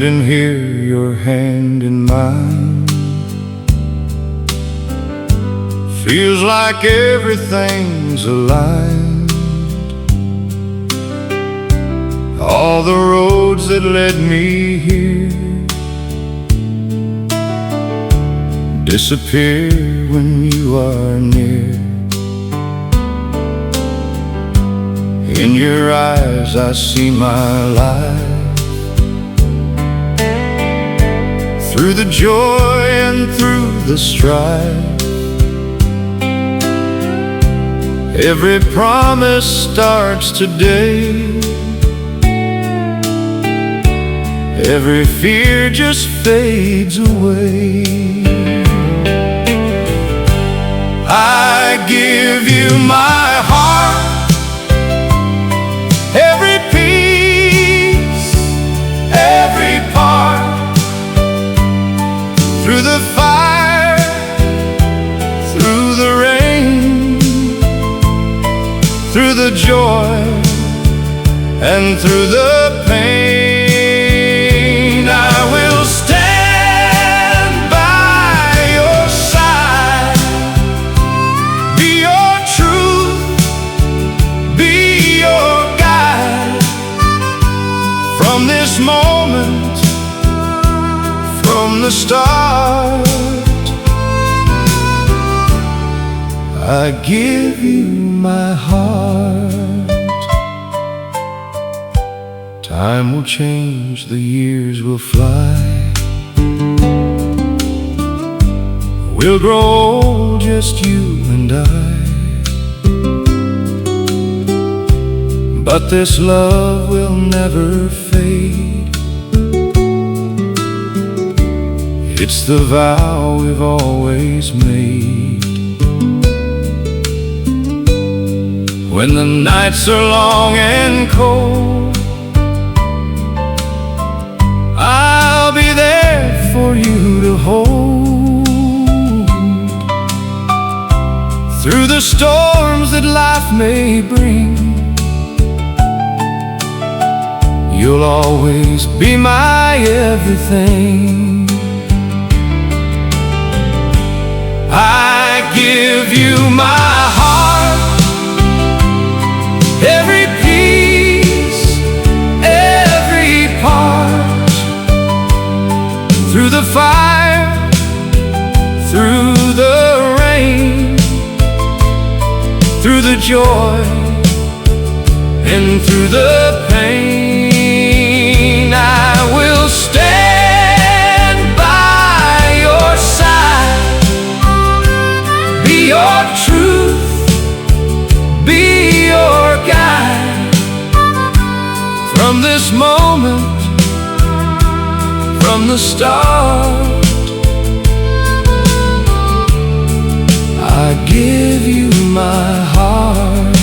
Standing here, your hand in mine, feels like everything's aligned. All the roads that led me here disappear when you are near. In your eyes I see my life, through the joy and through the strife. Every promise starts today, every fear just fades away. I give you my heart, every piece, every part. Through the fire, through the rain, through the joy and through the pain, I will stand by your side, be your truth, be your guide. From this moment, from the start, I give you my heart. Time will change, the years will fly, we'll grow old, just you and I. But this love will never fade, it's the vow we've always made. When the nights are long and cold, I'll be there for you to hold. Through the storms that life may bring, you'll always be my everything. I give you my heart, every piece, every part. Through the fire, through the rain, through the joy and through the pain, I will stand by your side, be your truth, be your guide. From this moment, from the start, I give you my heart.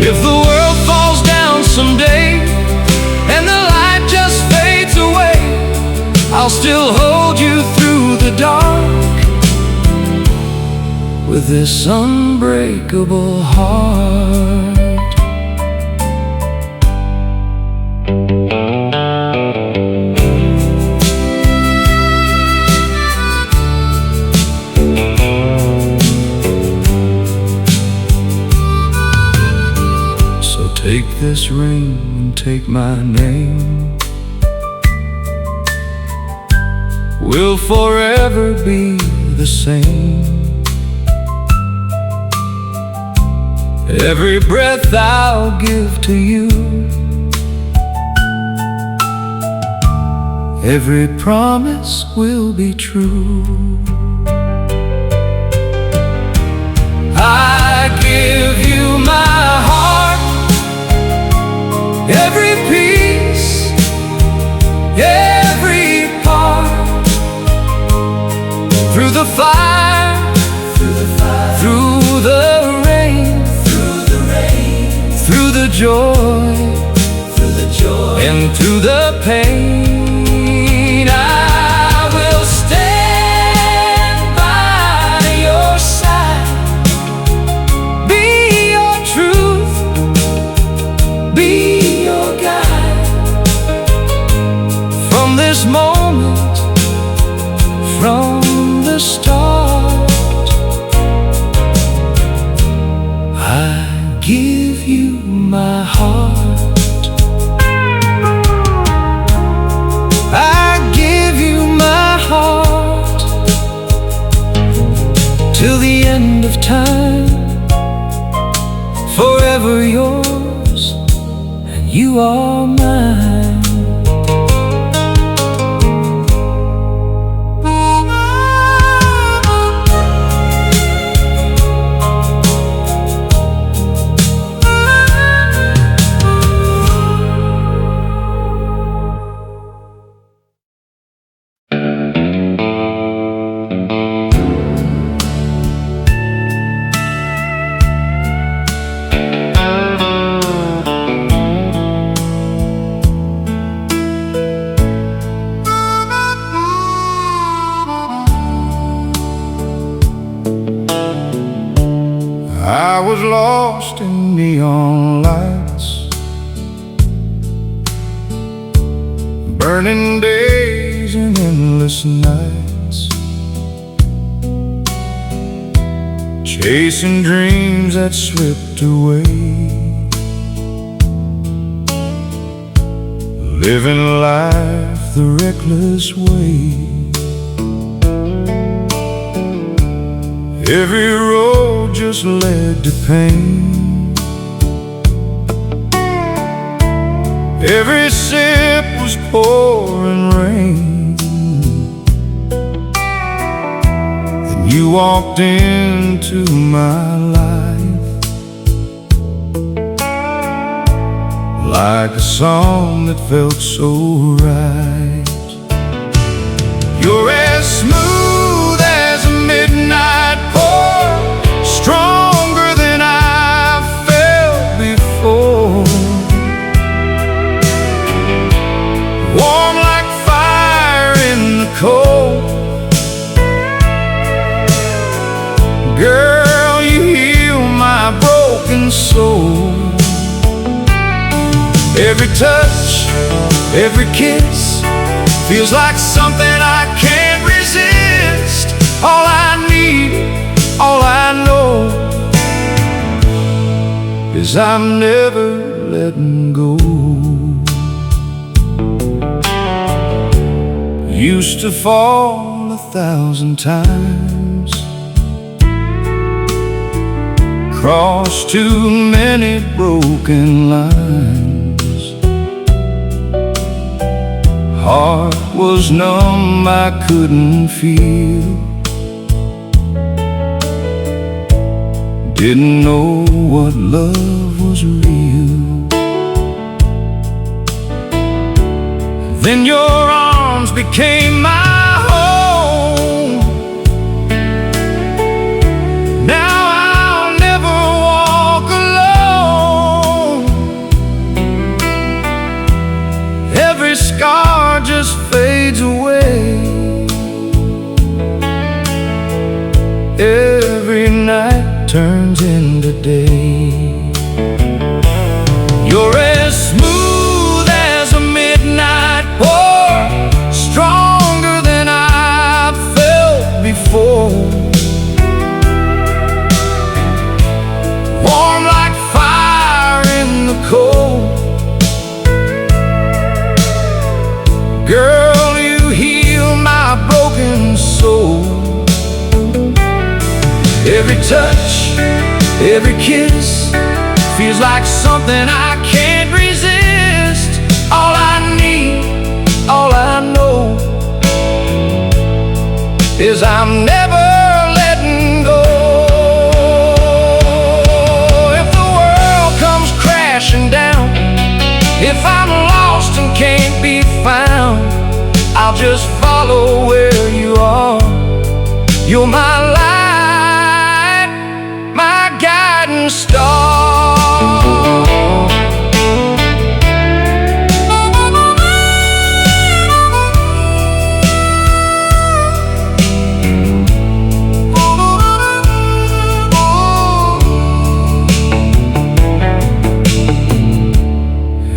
If the world falls down someday and the light just fades away, I'll still hold you through the dark with this unbreakable heart. So take this ring and take my name, we'll forever be the same. Every breath I'll give to you, every promise will be true. I give you my heart, every piece, every part. Through the fire, through the rain, through the joy and through the pain, I will stand by your side, be your truth, be your guide. from the start. I give you my heart. I give you my heart till the end of time. Forever yours, and you are mine. I was lost in neon lights, burning days and endless nights, chasing dreams that slipped away, living life the reckless way. Every road just led to pain. Every sip was pouring rain. Then you walked into my life like a song that felt so right. You're as smooth as a midnight pour, stronger than I've felt before, warm like fire in the cold. Girl, you heal my broken soul. Every touch, every kiss feels like something I can't resist. All I need, all I know is I'm never letting go. Used to fall 1,000 times, crossed too many broken lines. Heart was numb, I couldn't feel, didn't know what love was real. Then your arms became my home. Now I'll never walk alone. Every scar just fades away. Every night turns into day. You're as smooth as a midnight pour, stronger than I've felt before, warm like fire in the cold. Girl, you heal my broken soul. Every touch, every kiss feels like something I can't resist. All I need, all I know is I'm never letting go. If the world comes crashing down, if I'm lost and can't be found, I'll just follow where you are. You're my light, my guiding star.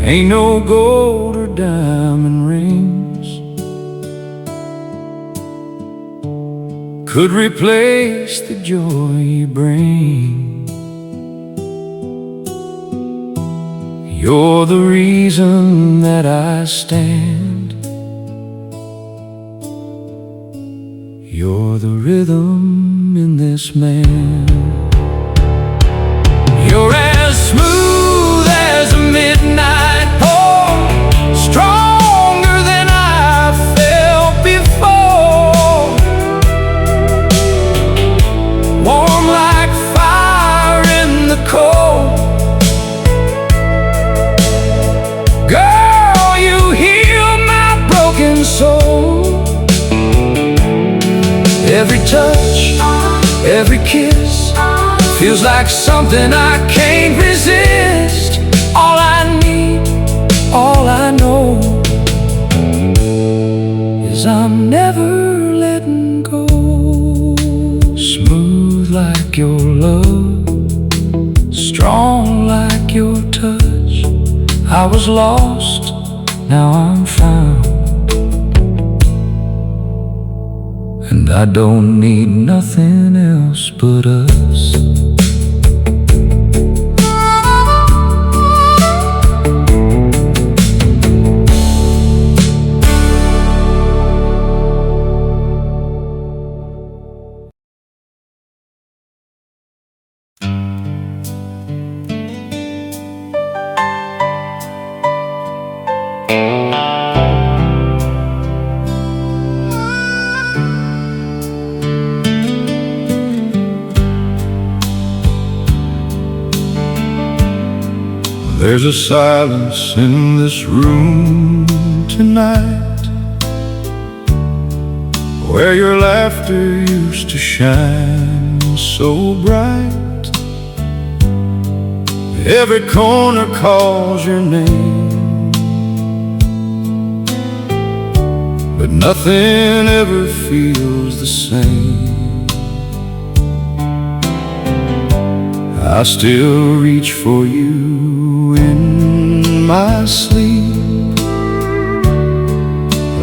Ain't no gold or diamond rings, could replace the joy you bring. You're the reason that I stand. You're the rhythm in this man. You're as smooth as a midnight pour, stronger than I felt before, warm like fire in the cold. Girl, you heal my broken soul. Every touch, every kiss feels like something I can't resist. All I need, all I know is I'm never letting go. Smooth like your love, strong like your touch. I was lost, now I'm found, and I don't need nothing else but us. There's a silence in this room tonight, where your laughter used to shine so bright. Every corner calls your name, but nothing ever feels the same. I still reach for you in my sleep,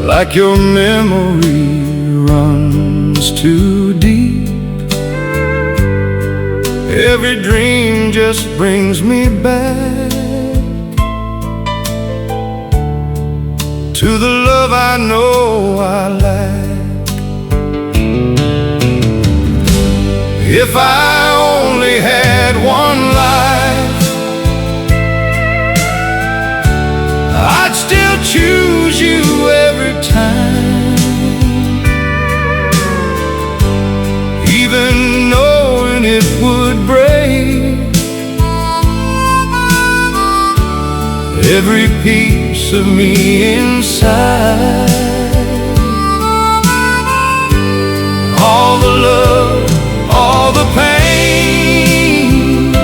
like your memory runs too deep. Every dream just brings me back to the love I know I lack. If I only had one life, I'd still choose you every time, even knowing it would break every piece of me inside. All the love, all the pain,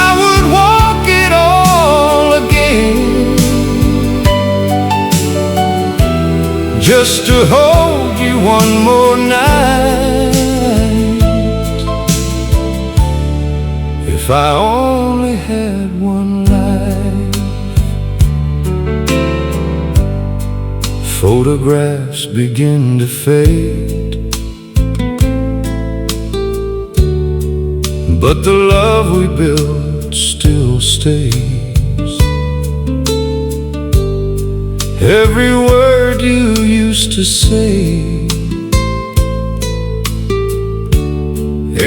I would walk it all again, just to hold you one more night. If I only had one life. Photographs begin to fade, but the love we built still stays. Every word you used to say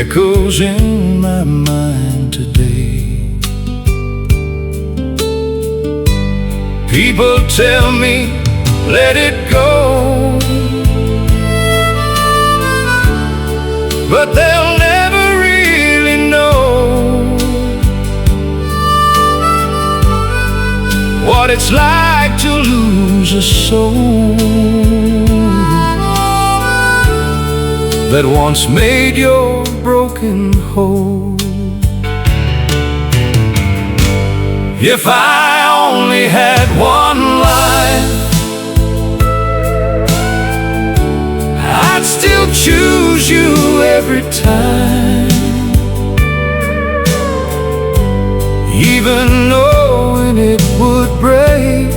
echoes in my mind today. People tell me, let it go, but they'll never really know what it's like to lose a soul that once made your broken whole. If I only had one life, I'd still choose you every time, even knowing it would break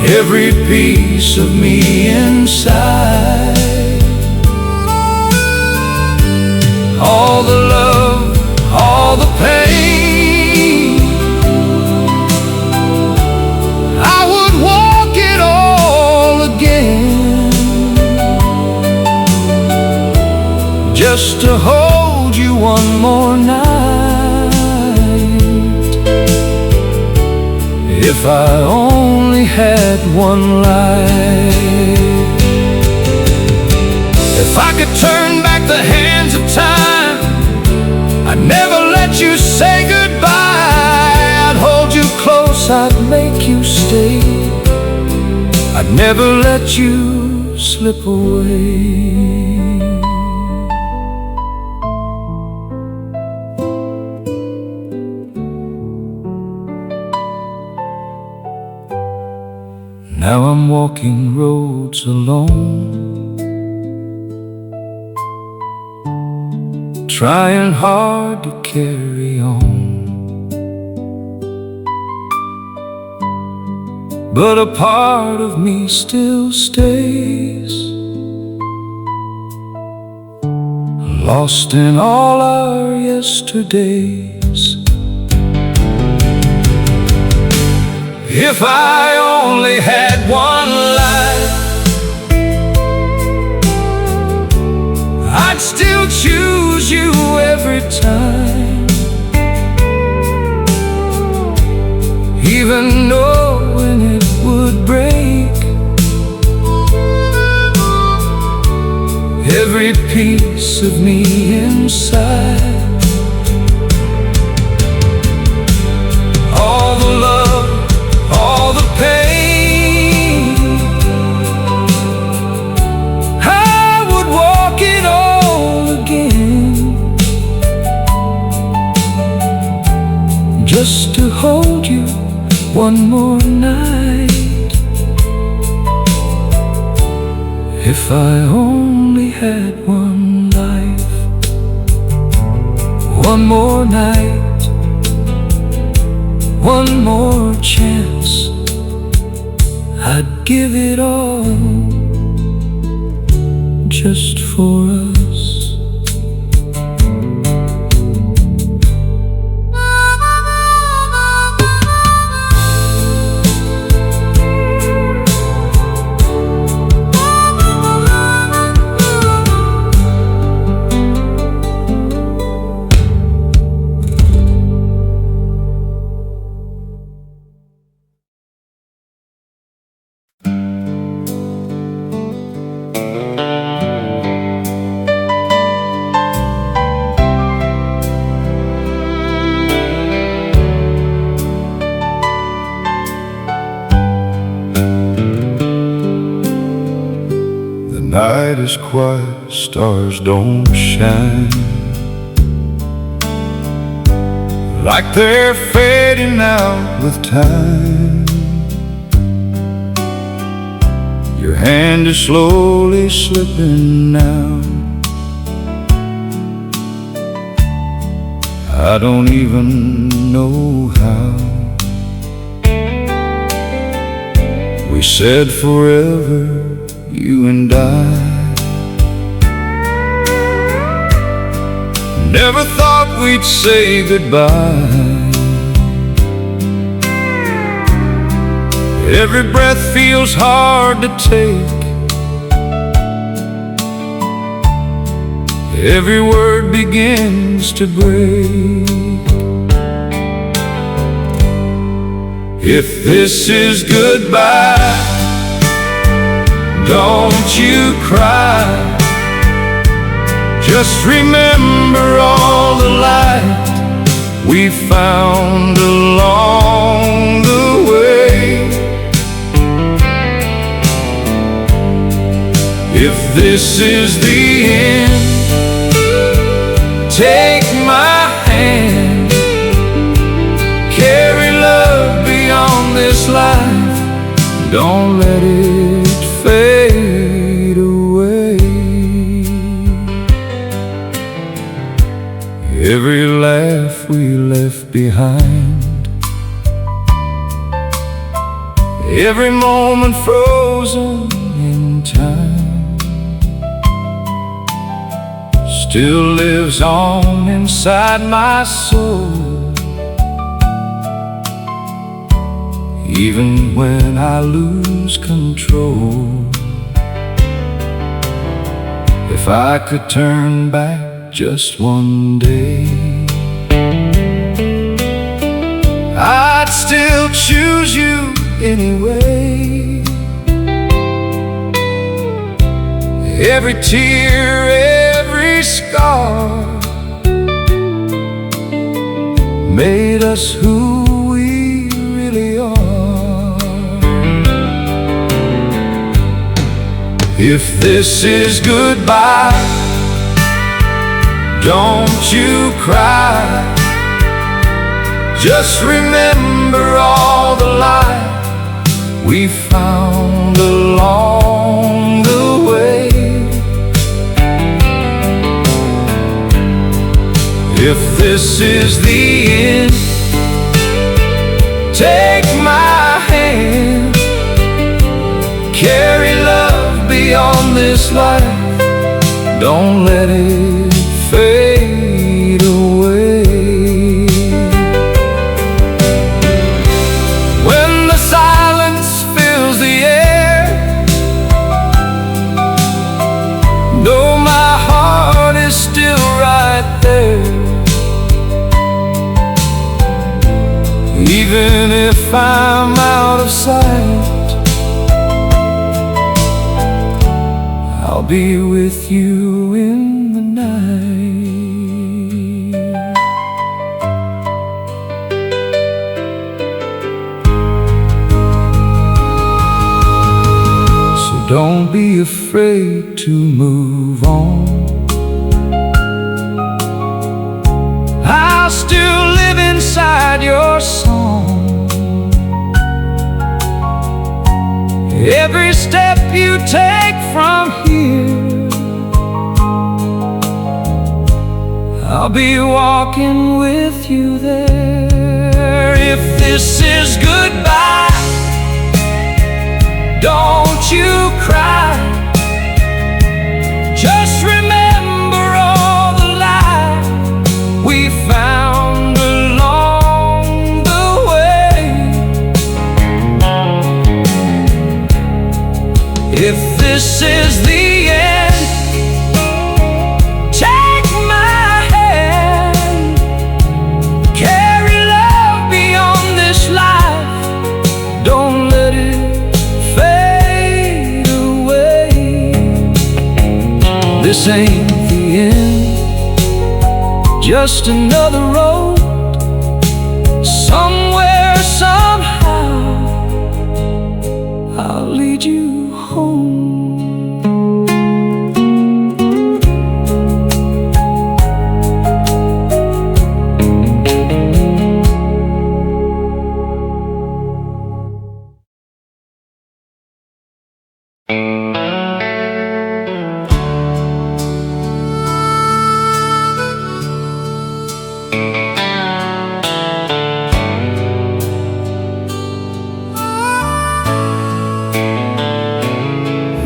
every piece of me inside. All the love, all the pain, I would walk it all again, just to hold you one more night. If I only had one life, if I could turn back the hands of time, I'd never let you say goodbye. I'd hold you close, I'd make you stay, I'd never let you slip away. Now I'm walking roads alone, trying hard to carry on, but a part of me still stays, lost in all our yesterdays. If I only had one life, I'd still choose you every time, even knowing it would break every piece of me inside. All the love, all the pain, I would walk it all again, just to hold you one more night. If I only had one life, one more night, one more chance, I'd give it all just for us. Night is quiet, stars don't shine, like they're fading out with time. Your hand is slowly slipping now, I don't even know how. We said forever, you and I. Never thought we'd say goodbye. Every breath feels hard to take, every word begins to break. If this is goodbye, don't you cry. Just remember all the light we found along the way. If this is the end, take my hand, carry love beyond this life, don't let it fade away. Every laugh we left behind, every moment frozen in time, still lives on inside my soul. Even when I lose control, if I could turn back just one day, I'd still choose you anyway. Every tear, every scar made us who we really are. If this is goodbye, don't you cry. Just remember all the light we found along the way. If this is the end, take my hand, carry love beyond this life, don't let it fade away. When the silence fills the air, know my heart is still right there. Even if I'm out of sight, I'll be with you in the night. So don't be afraid to move on. I'll still live inside your song. Every step you take from here, I'll be walking with you there. If this is goodbye, don't you cry. Just remember all the light we found along the way. If this is the end, take my hand, carry love beyond this life, don't let it fade away. This ain't the end, just another road. Somewhere, somehow, I'll lead you home.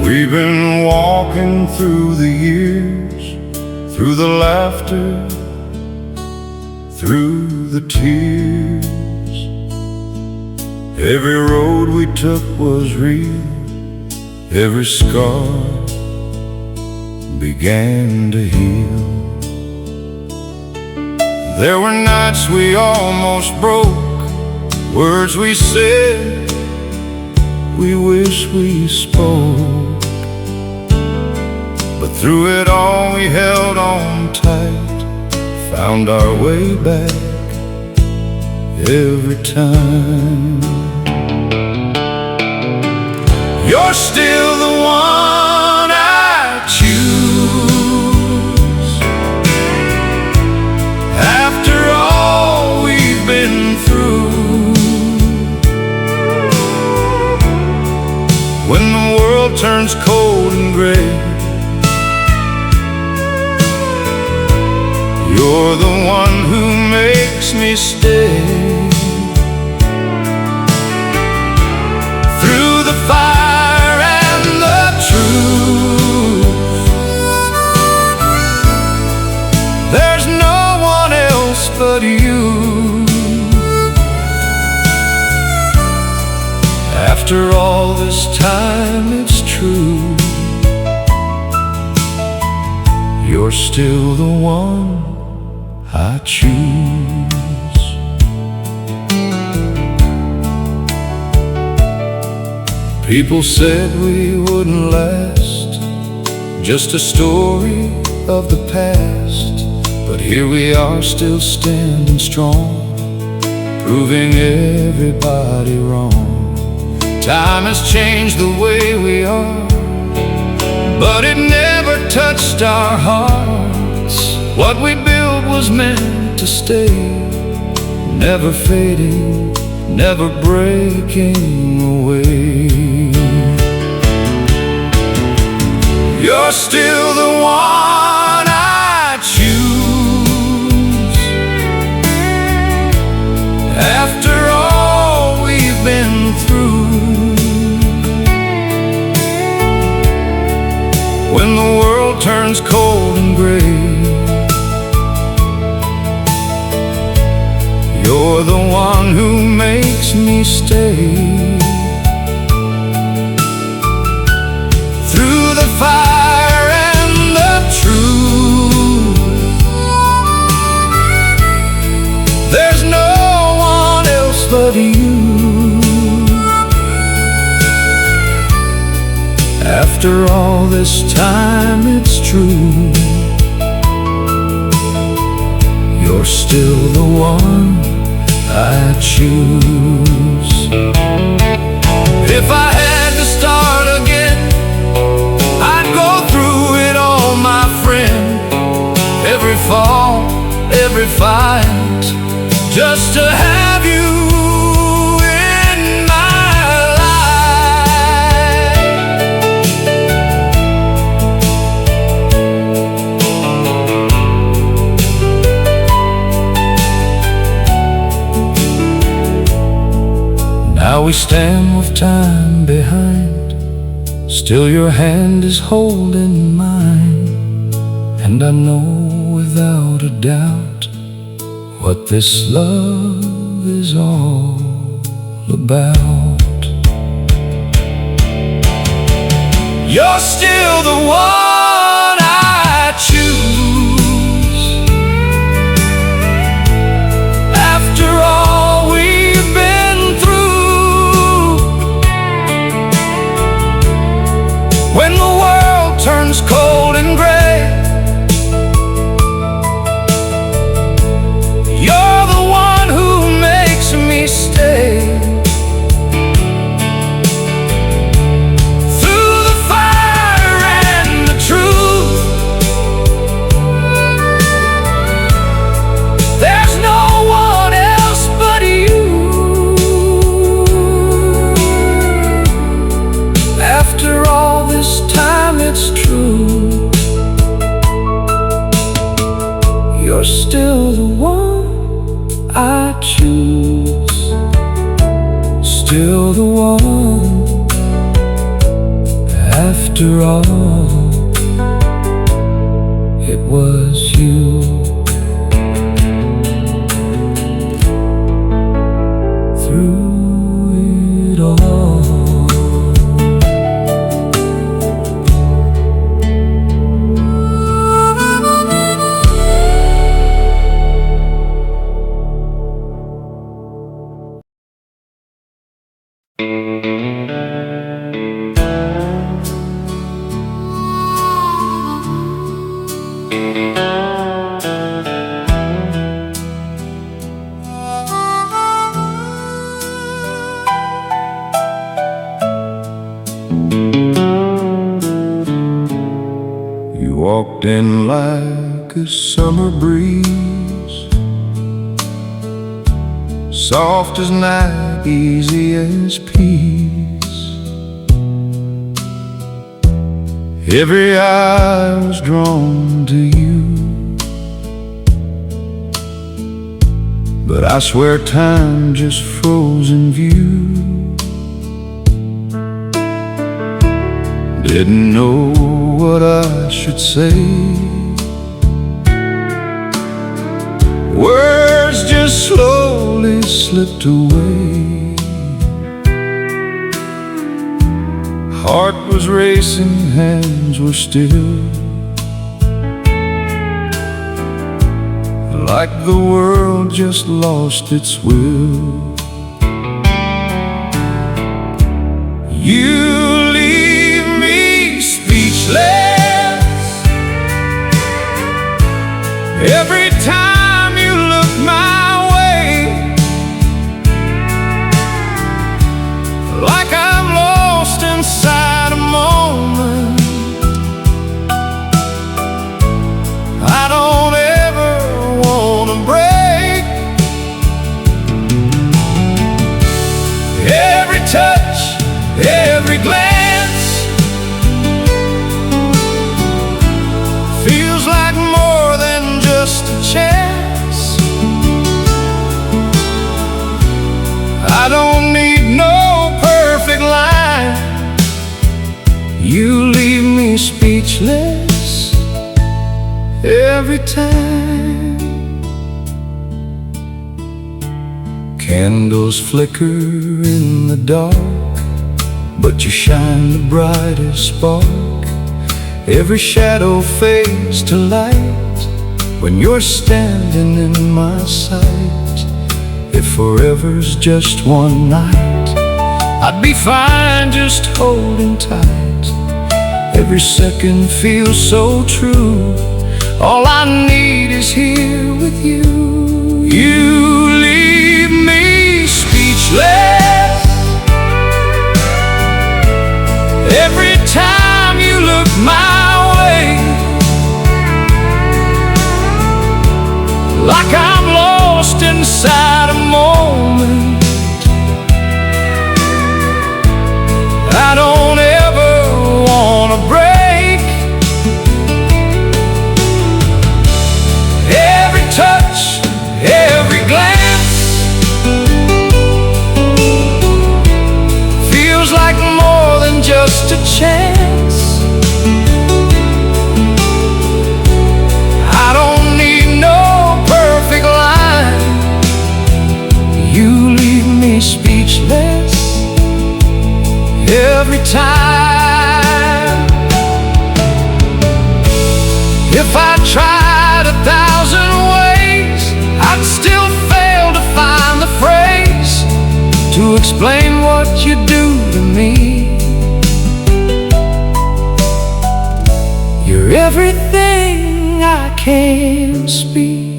We've been walking through the years, through the laughter, through the tears. Every road we took was real, every scar began to heal. There were nights we almost broke, words we said we wish we spoke. But through it all we held on tight, found our way back every time. You're still the one I choose. After all we've been through, when the world turns cold and gray, you're the one who makes me stay. After all this time, it's true, you're still the one I choose. People said we wouldn't last, just a story of the past. But here we are, still standing strong, proving everybody wrong. Time has changed the way we are, but it never touched our hearts. What we built was meant to stay, never fading, never breaking away. You're still the one I choose. After all we've been through, when the world turns cold and gray, you're the one who makes me stay. Through the fire and the truth, there's no one else but you. After all this time, it's true, you're still the one I choose. If I had to start again, I'd go through it all, my friend. Every fall, every fight, just to have you in my life. Now we stand with time behind, still your hand is holding mine. And I know without a doubt what this love is all about. You're still the one I choose. After all we've been through, when the world turns cold and gray, you're the one who makes me stay. Through the fire and the truth, there's no one else but you. After all this time, it's true, you're still the one I choose. Still the one. After all, it was you. Through it all. You walked in like a summer breeze, soft as night, easy as peace. Every eye was drawn to you, but I swear time just froze in view. Didn't know what I should say, words just slowly slipped away. Heart was racing, hands were still, like the world just lost its will. You leave me speechless every time you look my way, like I'm lost inside a moment I don't ever want to break. Every touch, every glance feels like more than just a chance. I don't need no perfect line. You leave me speechless every time. Candles flicker in the dark, but you shine the brightest spark. Every shadow fades to light when you're standing in my sight. If forever's just one night, I'd be fine just holding tight. Every second feels so true. All I need is here with you. You leave me speechless every time you look my way, like I'm lost inside a moment I don't ever want to break. Every touch, every glance feels like more than just a chance. I don't need no perfect line. You leave me speechless every time. If I tried 1,000 ways, I'd still fail to find the phrase to explain what you do to me. You're everything I can't speak.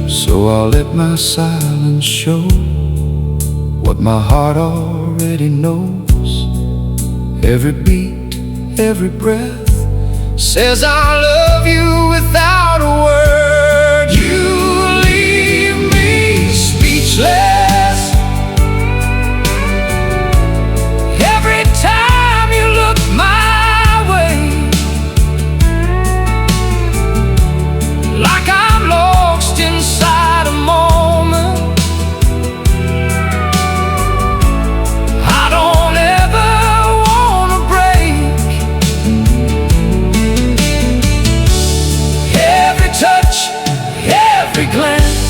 So I'll let my silence show what my heart already knows. Every beat, every breath says I love you without a word. You leave me speechless every time you look my way, like I'm lost inside a moment I don't ever want to break. Every touch, every glance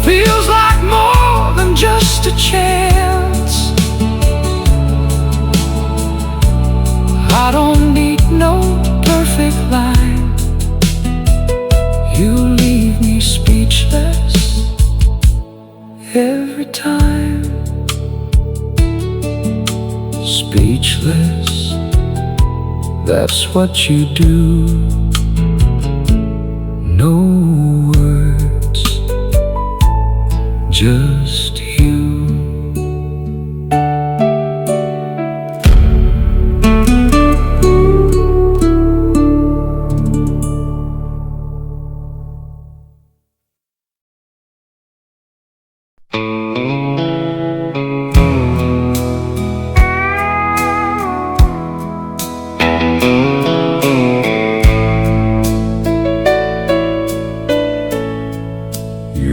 feels like more than just a chance. I don't need no perfect line. You leave me speechless every time. Speechless, that's what you do. No words, just you.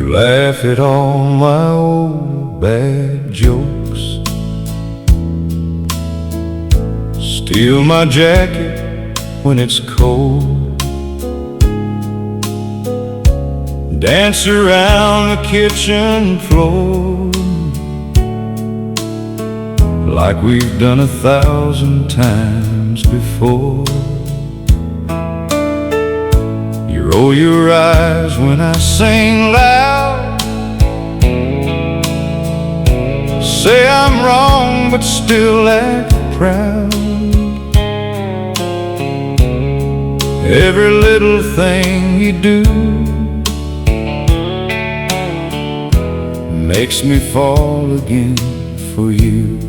Laugh at all my old bad jokes. steal my jacket when it's cold, dance around the kitchen floor like we've done 1,000 times before. You roll your eyes when I sing loud, say I'm wrong but still act proud. Every little thing you do makes me fall again for you.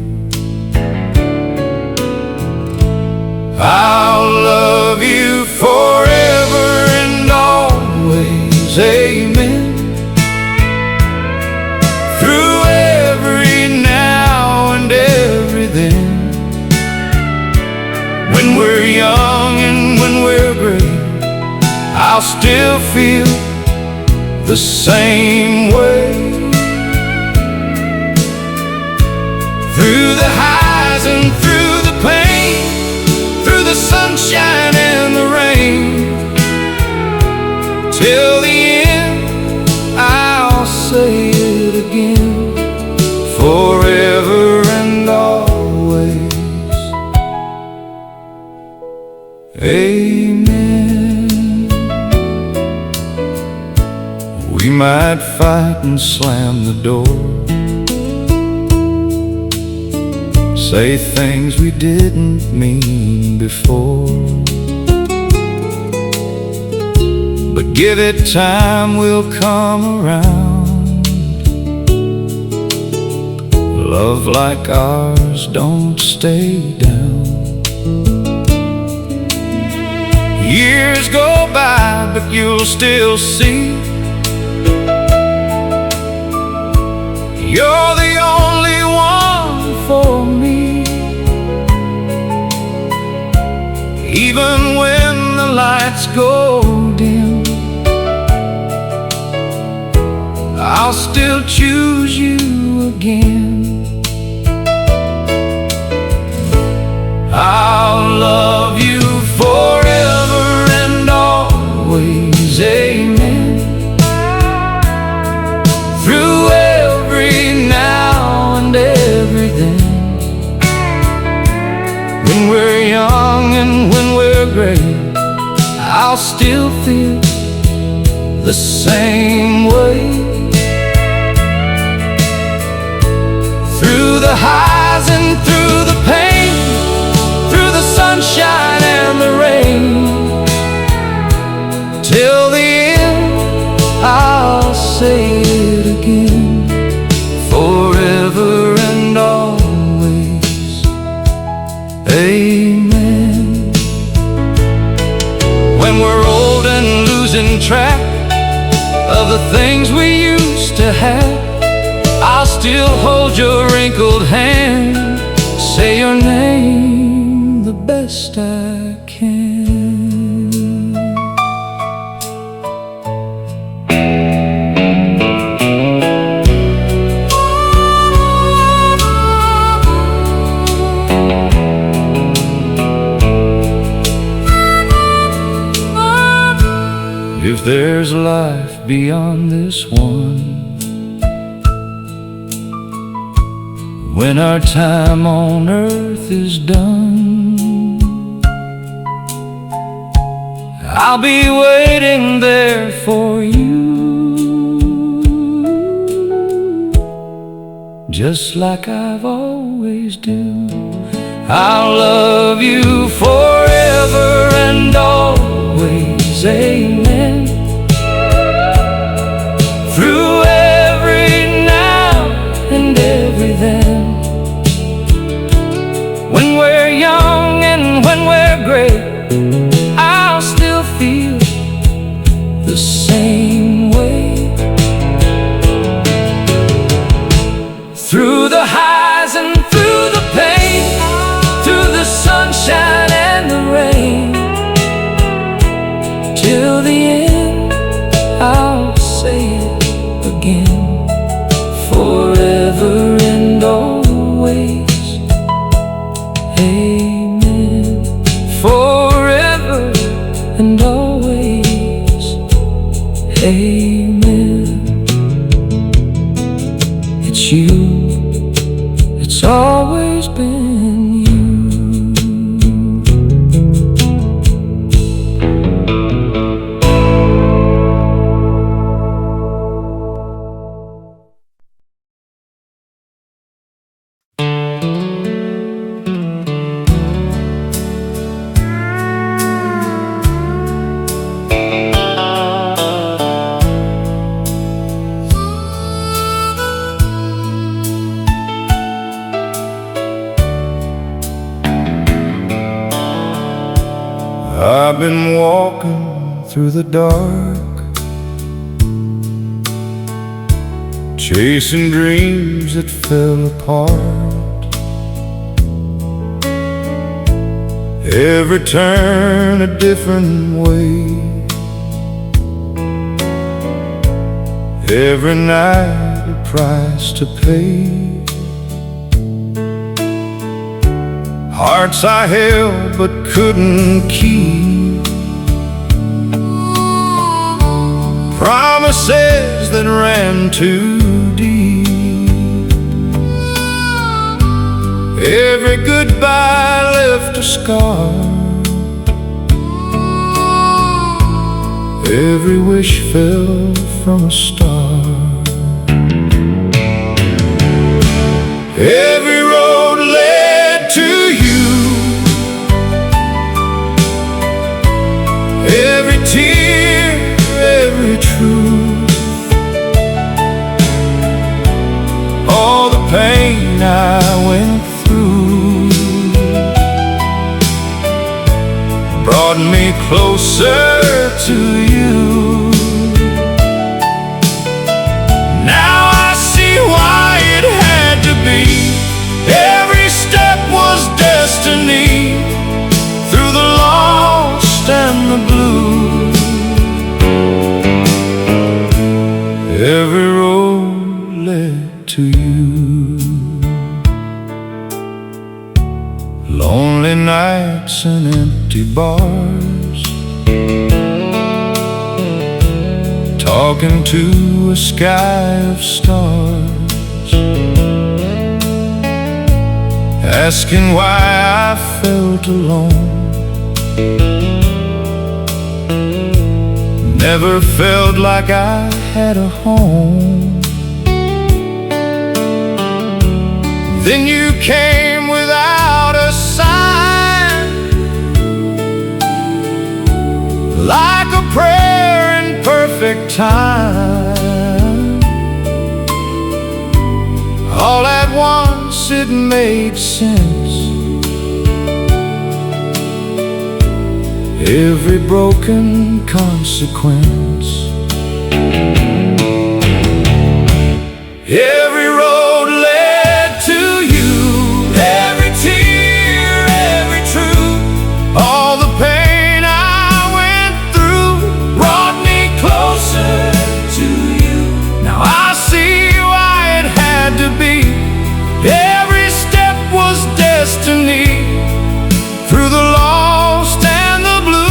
I'll love you forever and always, amen. Through every now and every then. When we're young and when we're great, I'll still feel the same way. Through the highs and through the pain, through the sunshine and the rain, till the end, I'll say it again, forever and always, amen. We might fight and slam the door, say things we didn't mean before, but give it time, we'll come around. Love like ours don't stay down. Years go by, but you'll still see you're the only one for me. Even when the lights go dim, I'll still choose you again. I'll love you forever and always, amen. Through every now and every then. When we're young and when we're great, I'll still feel the same way. Through the highs and through the pain, through the sunshine and the rain, till the end, I'll say it again, forever and always, amen. When we're old and losing track of the things we used to have, I'll still hold your wrinkled hand, say your name the best I can. If there's life beyond this one, when our time on earth is done, I'll be waiting there for you, just like I've always do. I'll love you forever and always, amen. Through every now and every then. When we're young and when we're great, I'll still feel the same way. Through the highs and through the pain, through the sunshine and the rain, till the end, I'll say it again, forever and always, amen. it's always been you. I've been walking through the dark, chasing dreams that fell apart. Every turn a different way, every night a price to pay. Hearts I held but couldn't keep, promises that ran too deep. Every goodbye left a scar, every wish fell from a star. Every road led to you, every tear, every truth, all the pain I went through brought me closer to you. Now I see why it had to be. Every step was destiny, through the lost and the blue. Every road led to you. Lonely nights and empty bars, talking to a sky of stars, asking why I felt alone. Never felt like I had a home. Then you came without a sign, like a prayer in perfect time. All at once it made sense. Every broken consequence, every road led to you. Every tear, every truth, all the pain I went through brought me closer to you. Now I see why it had to be. Every step was destiny, through the lost and the blue.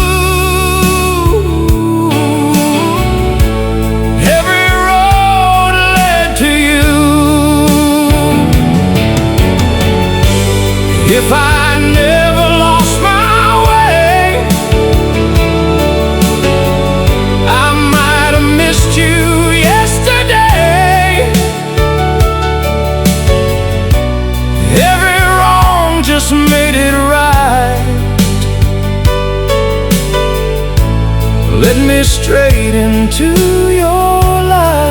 Every road led to you. If I never lost my way, I might have missed you yesterday. Every wrong just made it right, led me straight into your life.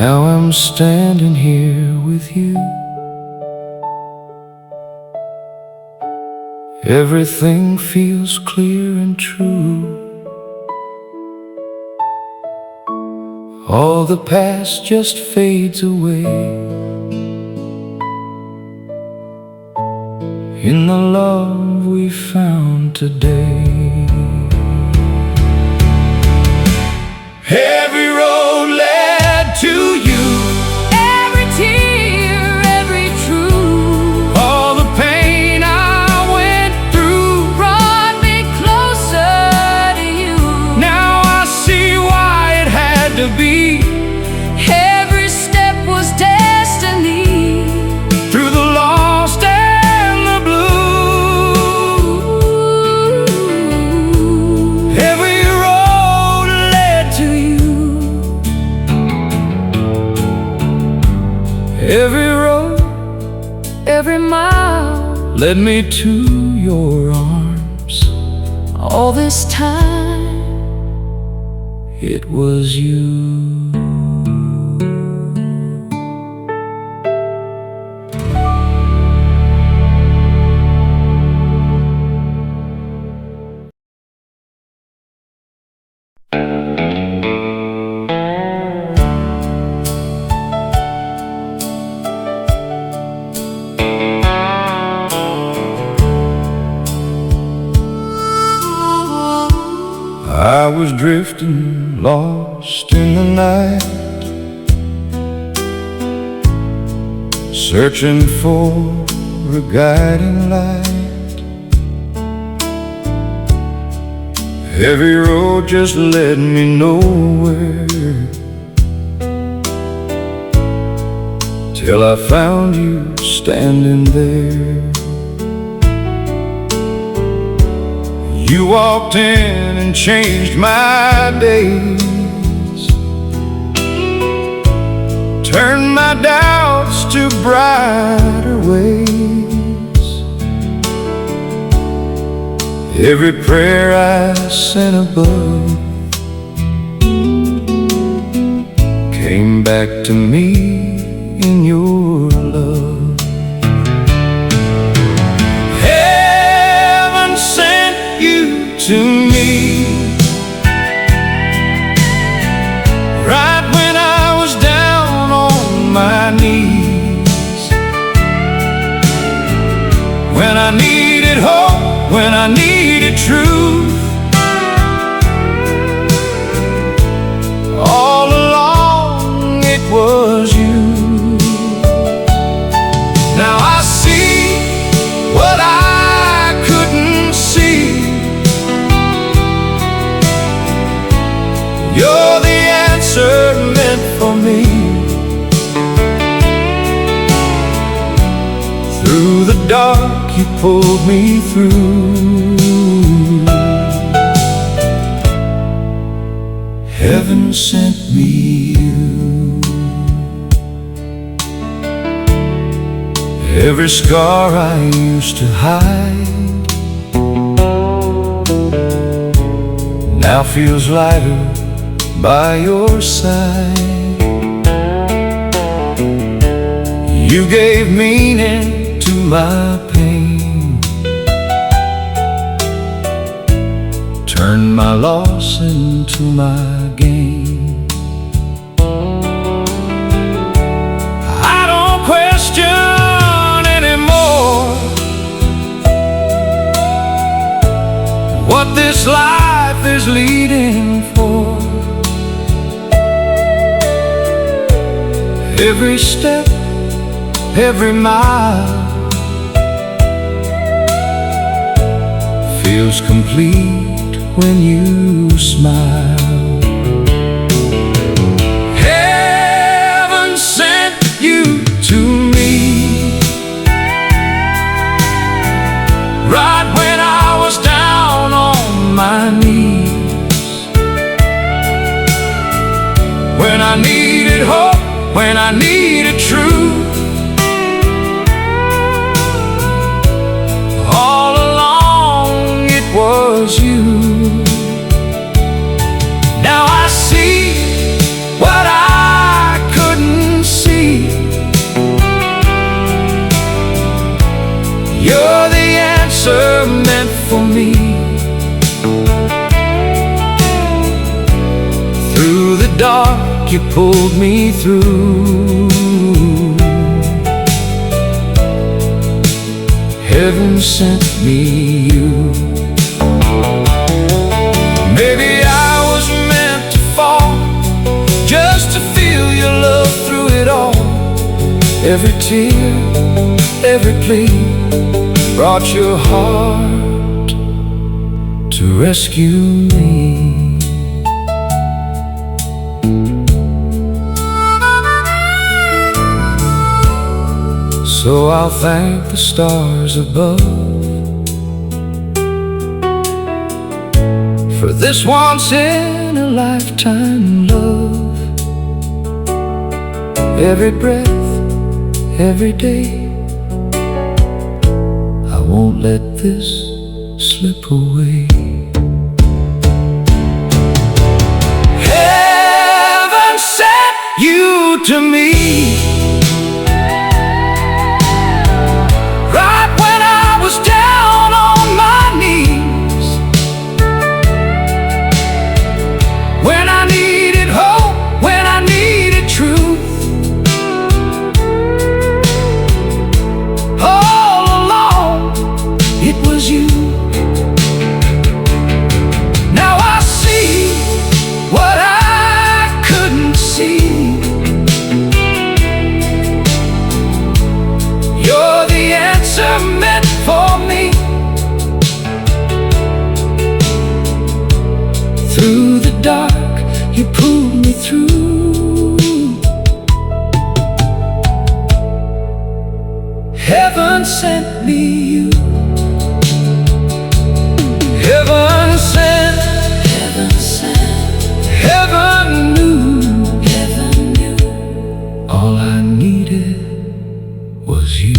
Now I'm standing here with you. Everything feels clear and true. All the past just fades away in the love we found today. Every road led to you. Every tear, every truth, All the pain I went through brought me closer Every road, every mile, led me to your arms. all this time. It was you. I was drifting, lost in the night, searching for a guiding light. Every road just led me nowhere, till I found you standing there. You walked in and changed my days, turned my doubts to brighter ways. Every prayer I sent above came back to me in your love. To me, right when I was down on my knees, when I needed hope, when I needed truth. All along it was you. Now I see what I couldn't see. You're the answer meant for me. Through the dark you pulled me through. Heaven sent me you. Every scar I used to hide now feels lighter by your side. You gave meaning to my pain, turned my loss into my gain. I don't question anymore what this life is leading for. Every step, every mile feels complete when you smile. Heaven sent you to me, right when I was down on my knees, when I needed hope, when I needed truth. All along it was you. Now I see what I couldn't see. You're the answer meant for me. Through the dark you pulled me through. Heaven sent me you. Maybe I was meant to fall, just to feel your love through it all. Every tear, every plea brought your heart to rescue me. So I'll thank the stars above for this once in a lifetime love. Every breath, every day. I won't let this slip away. Heaven sent you to me right when I was down on my knees, when I needed hope, when I needed truth. All along it was you. Now I see what I couldn't see. You're the answer meant for me. Through the dark, you pulled me through. Heaven sent me you. Heaven sent, heaven sent, heaven knew, heaven knew. All I needed was you.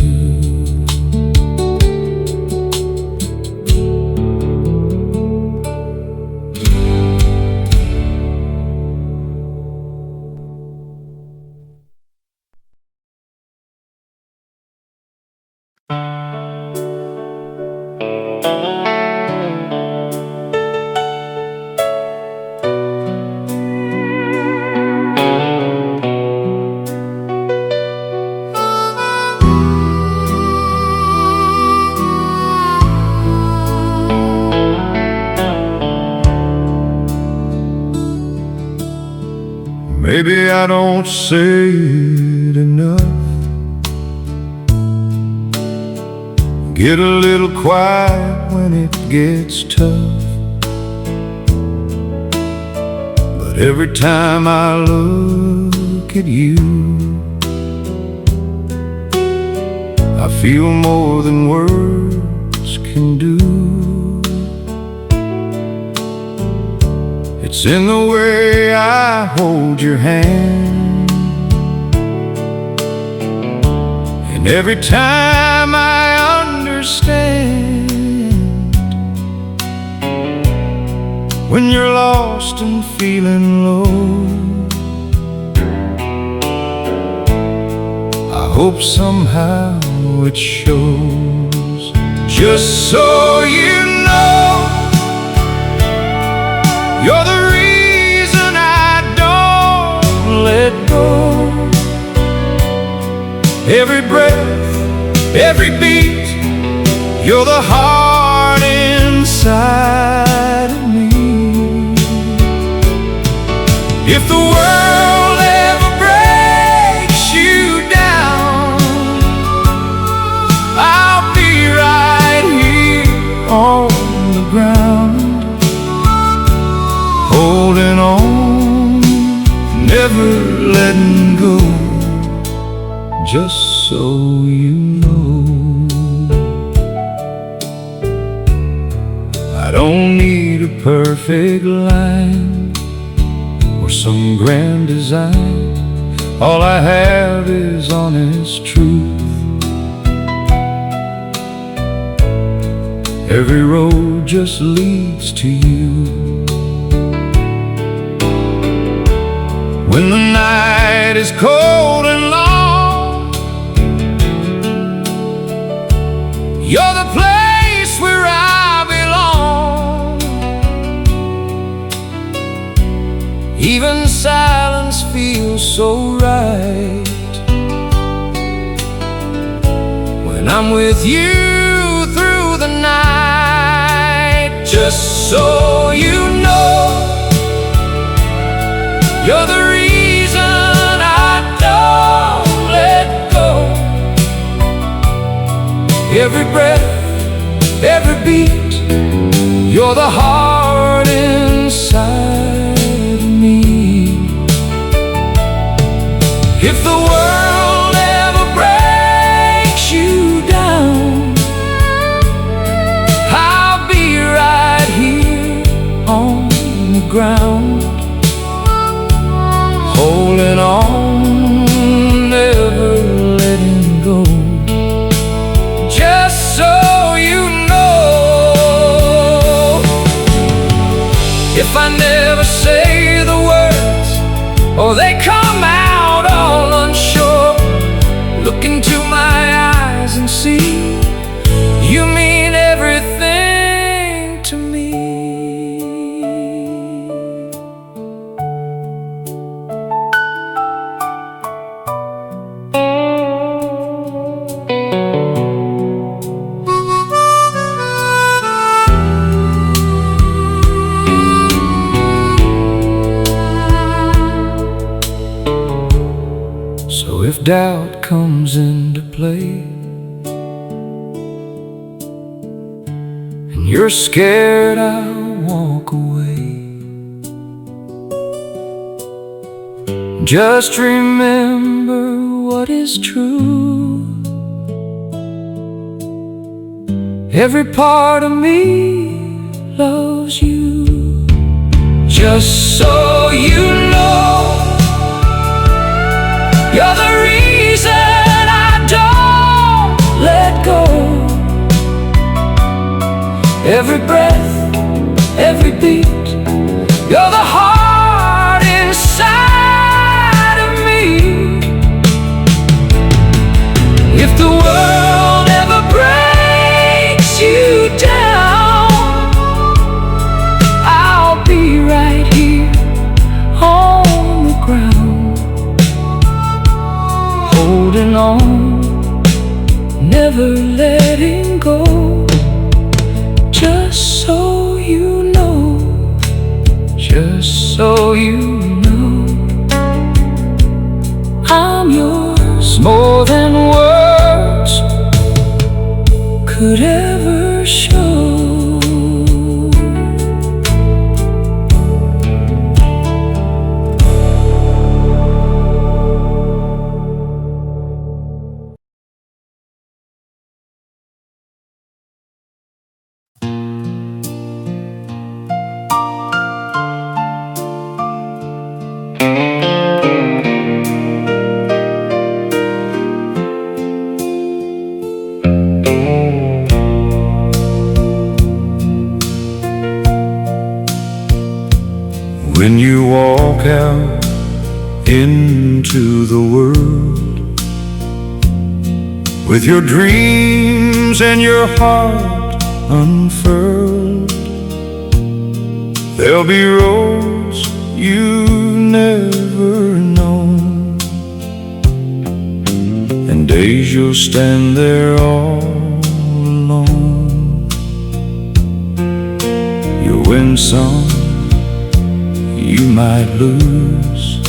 Maybe I don't say it enough, get a little quiet when it gets tough. But every time I look at you, I feel more than words can do. It's in the way I hold your hand, and every time I understand when you're lost and feeling low. I hope somehow it shows. Just so you know, you're the reason I don't let go. Every breath, every beat, you're the heart inside of me. If the world ever breaks you down, I'll be right here on the ground, holding on, never letting go. Just so you know, I don't need a perfect line or some grand design. All I have is honest truth. Every road just leads to you. When the night is cold and long, you're the place where I belong. Even silence feels so right when I'm with you through the night. Just so you know, you're the reason I don't let go. Every breath, every beat, you're the heart inside of me. If the world ever breaks you down, I'll be right here on the ground, holding on, never letting if I never say the words, or they come out all unsure. Look into my eyes and see you mean everything to me. So if doubt comes into play and you're scared I'll walk away, just remember what is true. Every part of me loves you. Just so you know, you're the reason I don't let go. Every breath, every beat, you're the heart inside of me. If the world ever breaks you down, I'll be right here on the ground, holding on, never letting go. Just so you know, just so you know, I'm yours more than words could ever show. When you walk out into the world with your dreams and your heart unfurled, there'll be roads you've never known, and days you'll stand there all alone. You'll win some, you might lose,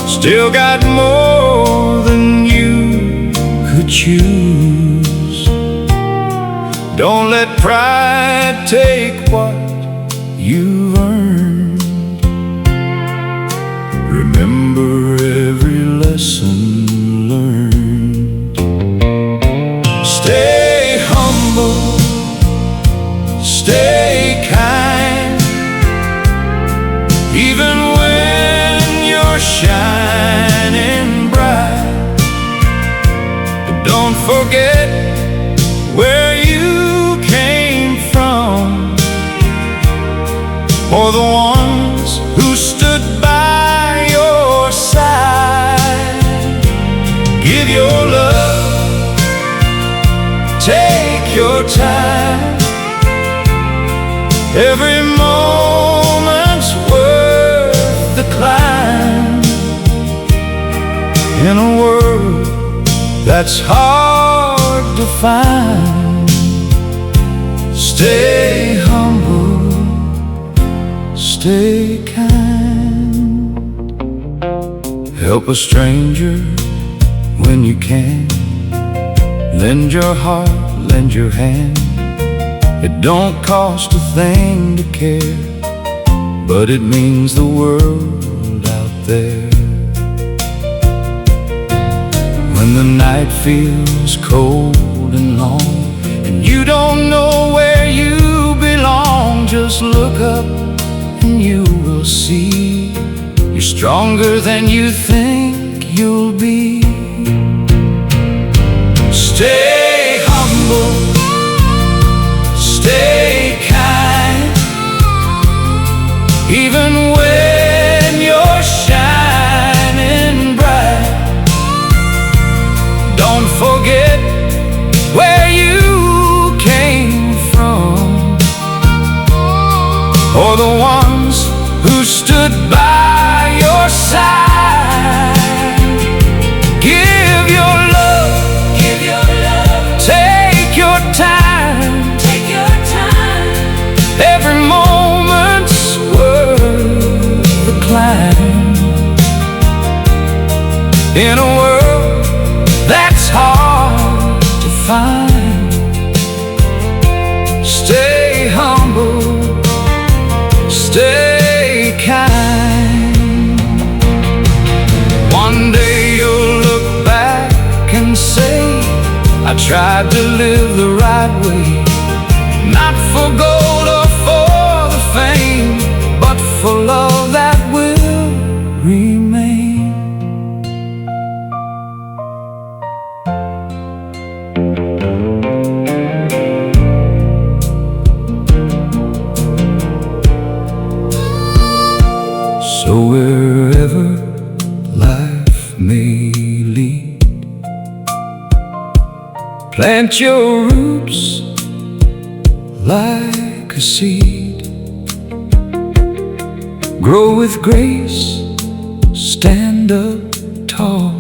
still got more than you could choose. Don't let pride take what you've earned. Remember every lesson learned. Stay humble, stay kind, even when you're shining bright. But don't forget where you came from, or the ones who stood by your side. Give your love, take your time, every moment's worth the climb. In a world that's hard to find, stay humble, stay kind. Help a stranger when you can. Lend your heart, lend your hand. It don't cost a thing to care, but it means the world out there. When the night feels cold and long, and you don't know where you belong, just look up and you will see you're stronger than you think you'll be. Stay humble, stay kind, or the ones who stood by your side. Give your love, Give your love, take your time. take your time. Every moment's worth the climb. In a world that's hard to find, stay humble, stay kind. One day you'll look back and say, I tried to live the right way, not for gold or for the fame, but for love that will remain. So wherever life may lead, plant your roots like a seed. Grow with grace, stand up tall,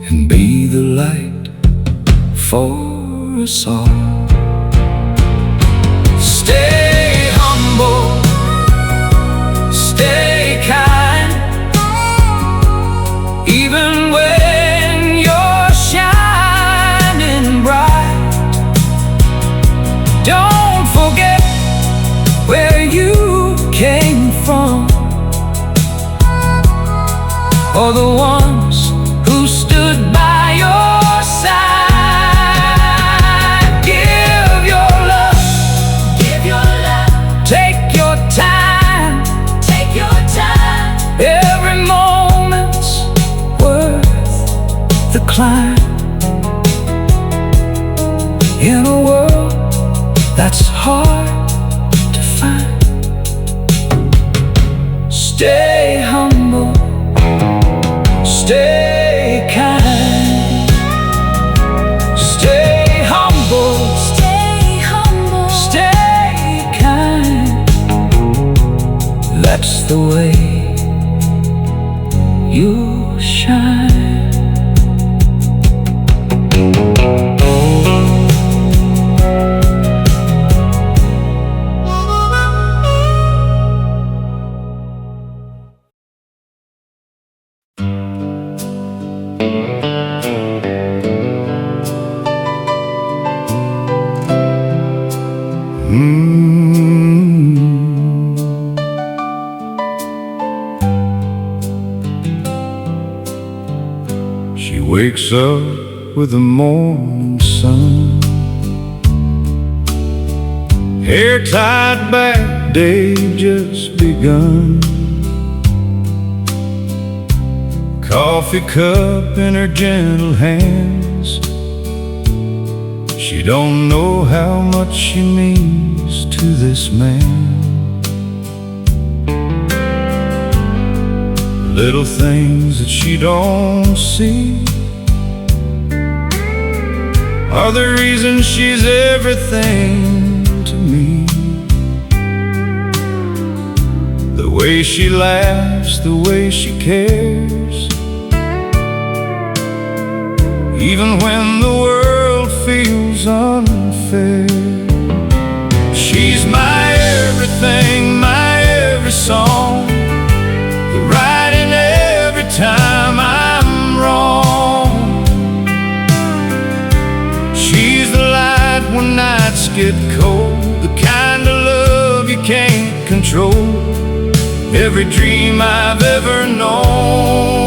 and be the light for us all. Stay humble, stay kind, even when you're shining bright. Don't forget where you came from, or the ones who stood by your side. Give your love, Give your love, take your time. take your time. Every moment's worth the climb. In a world that's hard to find, stay humble, stay kind. Stay humble, Stay humble, stay kind. That's the way you shine. She wakes up with the morning sun, hair tied back, day just begun. Coffee cup in her gentle hands, she don't know how much she means to this man. Little things that she don't see are the reason she's everything to me. The way she laughs, the way she cares, even when the world feels unfair. She's my everything, my every song, the right in every time I'm wrong. She's the light when nights get cold, the kind of love you can't control. Every dream I've ever known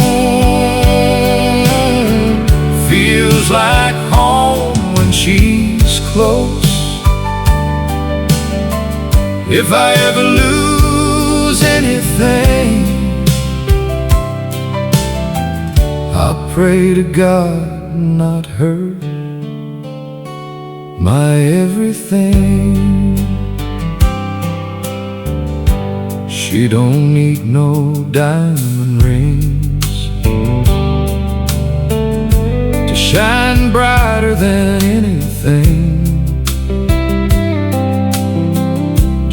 feels like home when she's close. If I ever lose anything, I'll pray to God, not her, my everything. She don't need no diamond rings to shine brighter than anything.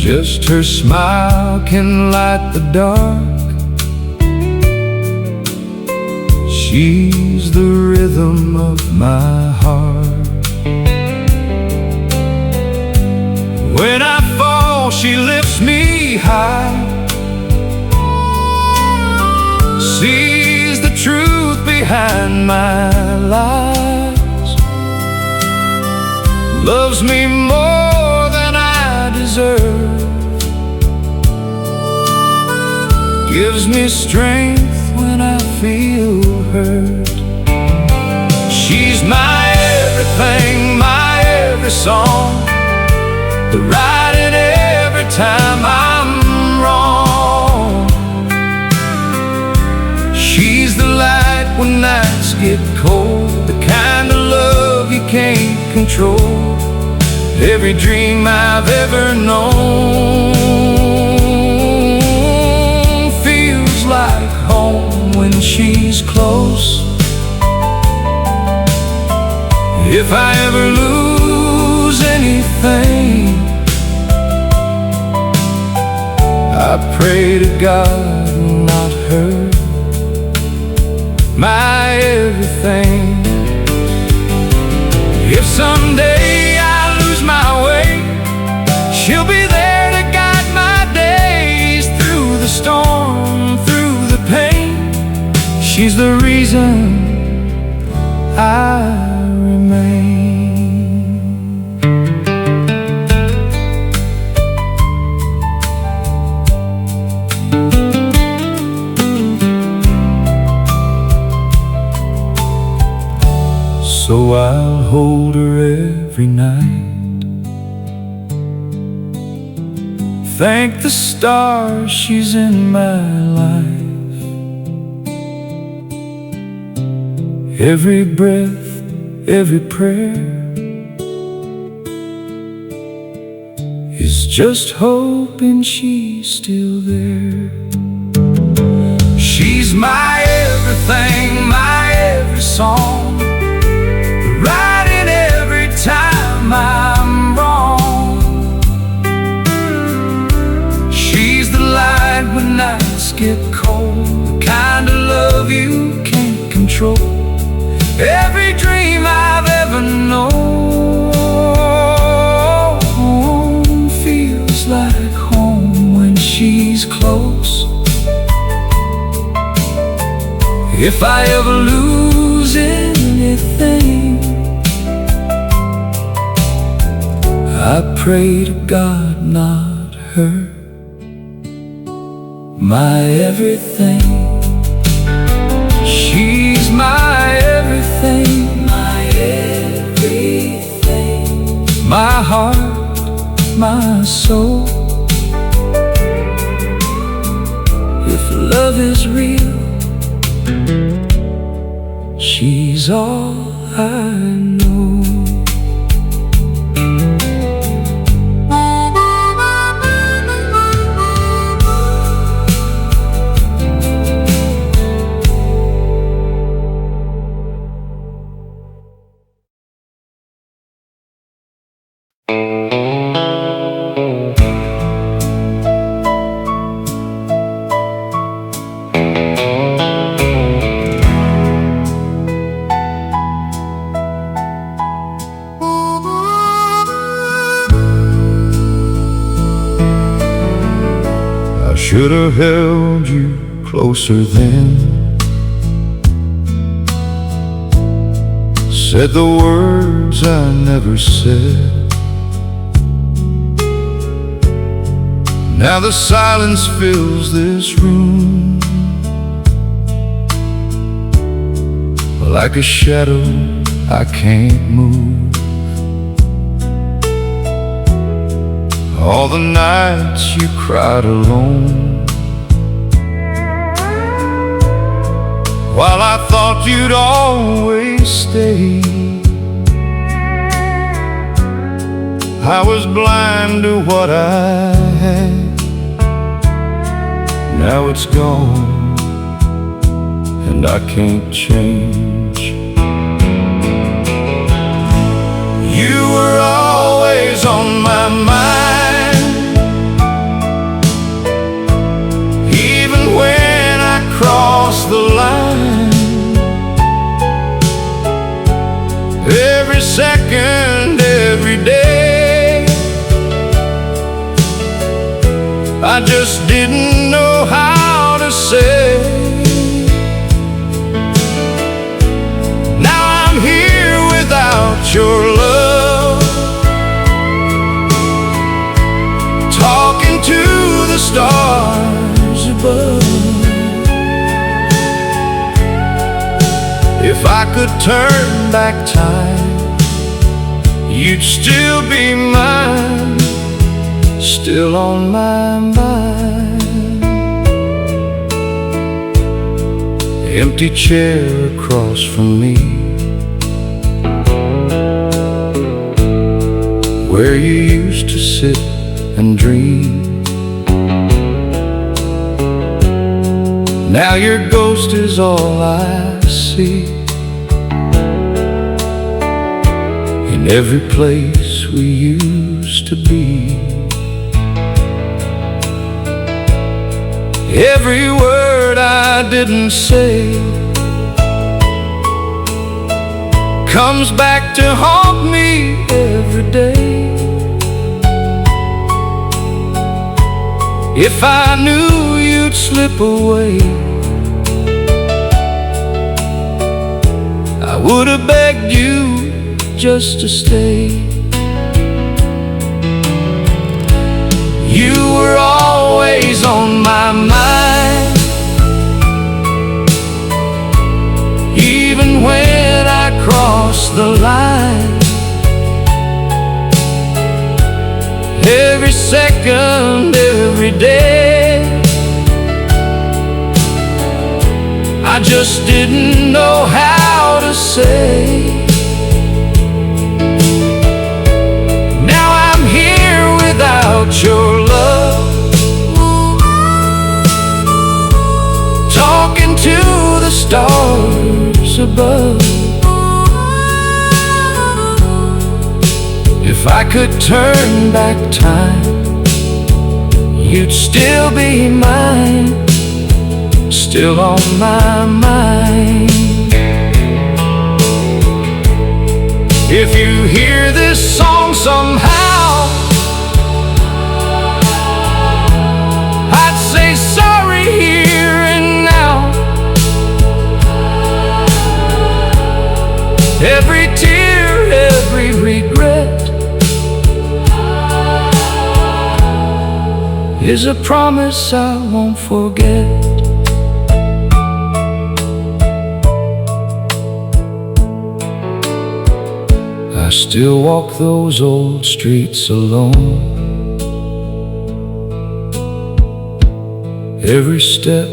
Just her smile can light the dark. She's the rhythm of my heart. When I fall, she lifts me high, sees the truth behind my lies, loves me more than I deserve, gives me strength when I feel hurt. She's my everything, my every song, the right in every time I'm wrong. She's the light when nights get cold, the kind of love you can't control. Every dream I've ever known feels like home when she's close. If I ever lose anything, I pray to God, not her, my everything. If someday I lose my way, she'll be there to guide my days through the storm, through the pain. She's the reason I remain. So I'll hold her every night, thank the stars she's in my life. Every breath, every prayer is just hoping she's still there. She's my everything, my every song, right in every time I'm wrong. She's the light when nights get cold, the kind of love you can't control. Every dream I've ever known feels like home when she's close. If I ever lose anything, I pray to God, not her, my everything. She's my everything, my everything, my heart, my soul. If love is real, she's all I know. Should have held you closer then, said the words I never said. Now the silence fills this room like a shadow I can't move. All the nights you cried alone, while I thought you'd always stay. I was blind to what I had. Now it's gone and I can't change. You were always on my mind, I just didn't know how to say. Now I'm here without your love, talking to the stars above. If I could turn back time, you'd still be mine, still on my mind. Empty chair across from me, where you used to sit and dream. Now your ghost is all I see, in every place we used to be. Every word I didn't say comes back to haunt me every day. If I knew you'd slip away, I would have begged you just to stay. You were always on my mind, even when I crossed the line. Every second, every day, I just didn't know how to say. Now I'm here without your love, talking to the stars above. If I could turn back time, you'd still be mine, still on my mind. If you hear this song somehow, I'd say sorry here and now. Every tear, every regret is a promise I won't forget. I still walk those old streets alone. Every step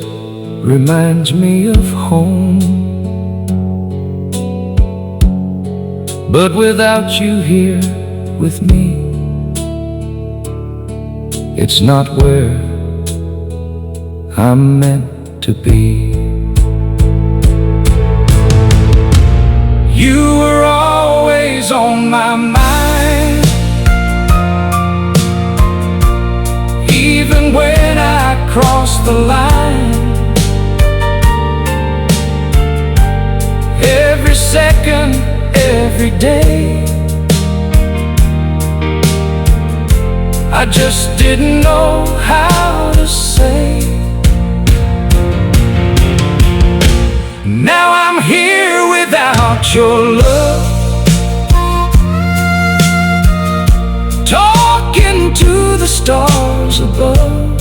reminds me of home. But without you here with me, it's not where I'm meant to be. You were always on my mind, even when I crossed the line. Every second, every day, I just didn't know how to say. Now I'm here without your love, talking to the stars above.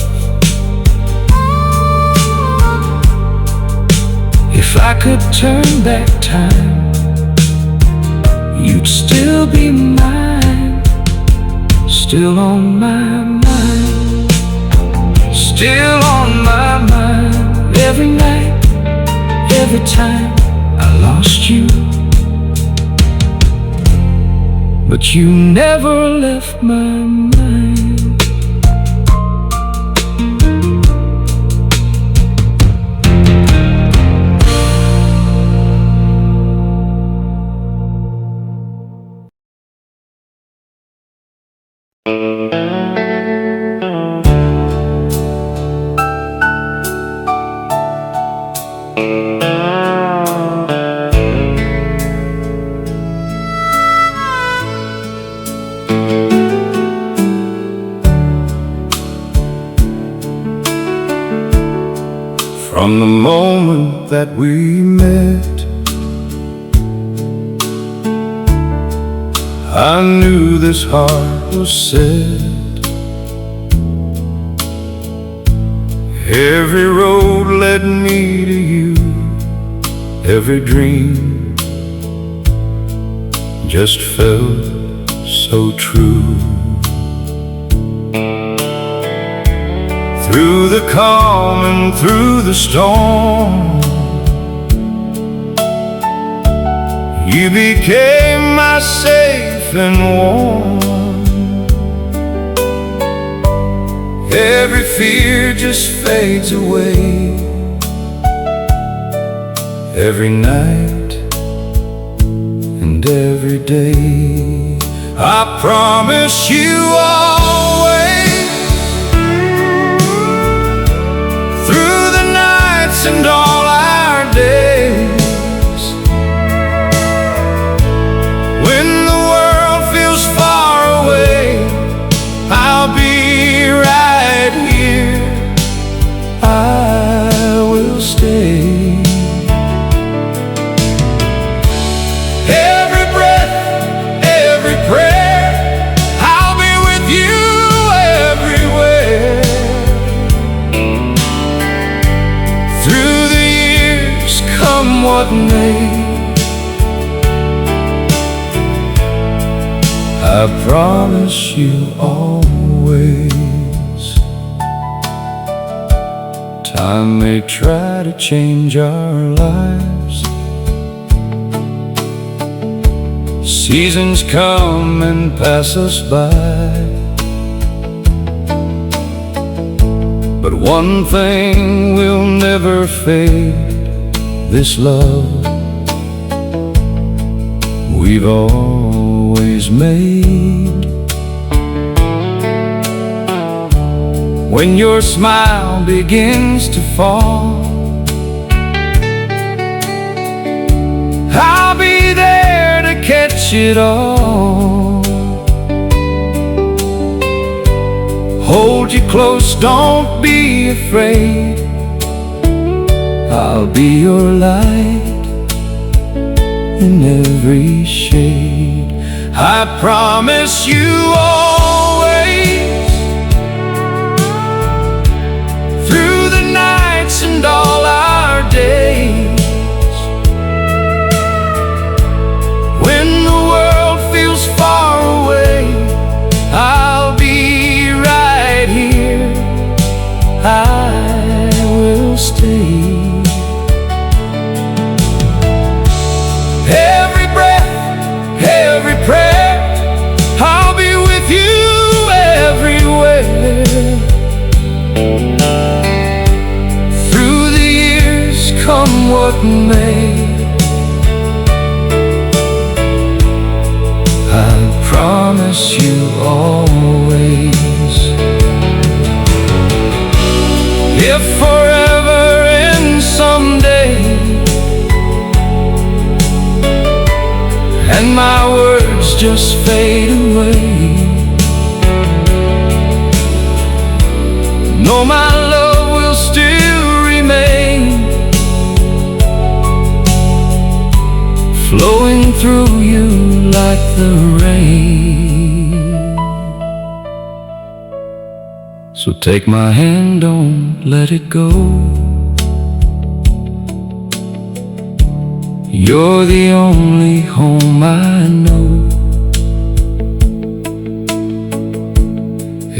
If I could turn back time, you'd still be mine, still on my mind, still on my mind. Every night, every time I lost you, but you never left my mind. From the moment that we met, I knew this heart was set. Every road led me to you, every dream just felt so true. Through the calm and through the storm, you became my safe and warm. Every fear just fades away, every night and every day. I promise you always, through the nights and all our days, when the world feels far away, I'll be right here. I will stay. Every breath, every prayer, I'll be with you everywhere. Through the years, come what may, I promise you always. Time may try to change our lives, seasons come and pass us by, but one thing will never fade, this love we've always made. When your smile begins to fall, I'll be there to catch it all. Hold you close, don't be afraid, I'll be your light in every shade. I promise you always, through the nights and all our days, when the world feels far away, I'll be right here. I will stay. Every breath, every prayer, I'll be with you everywhere. Through the years, come what may, I promise you always. If forever ends someday, and my words just fade away, know my love will still remain, flowing through you like the rain. So take my hand, don't let it go. You're the only home I know.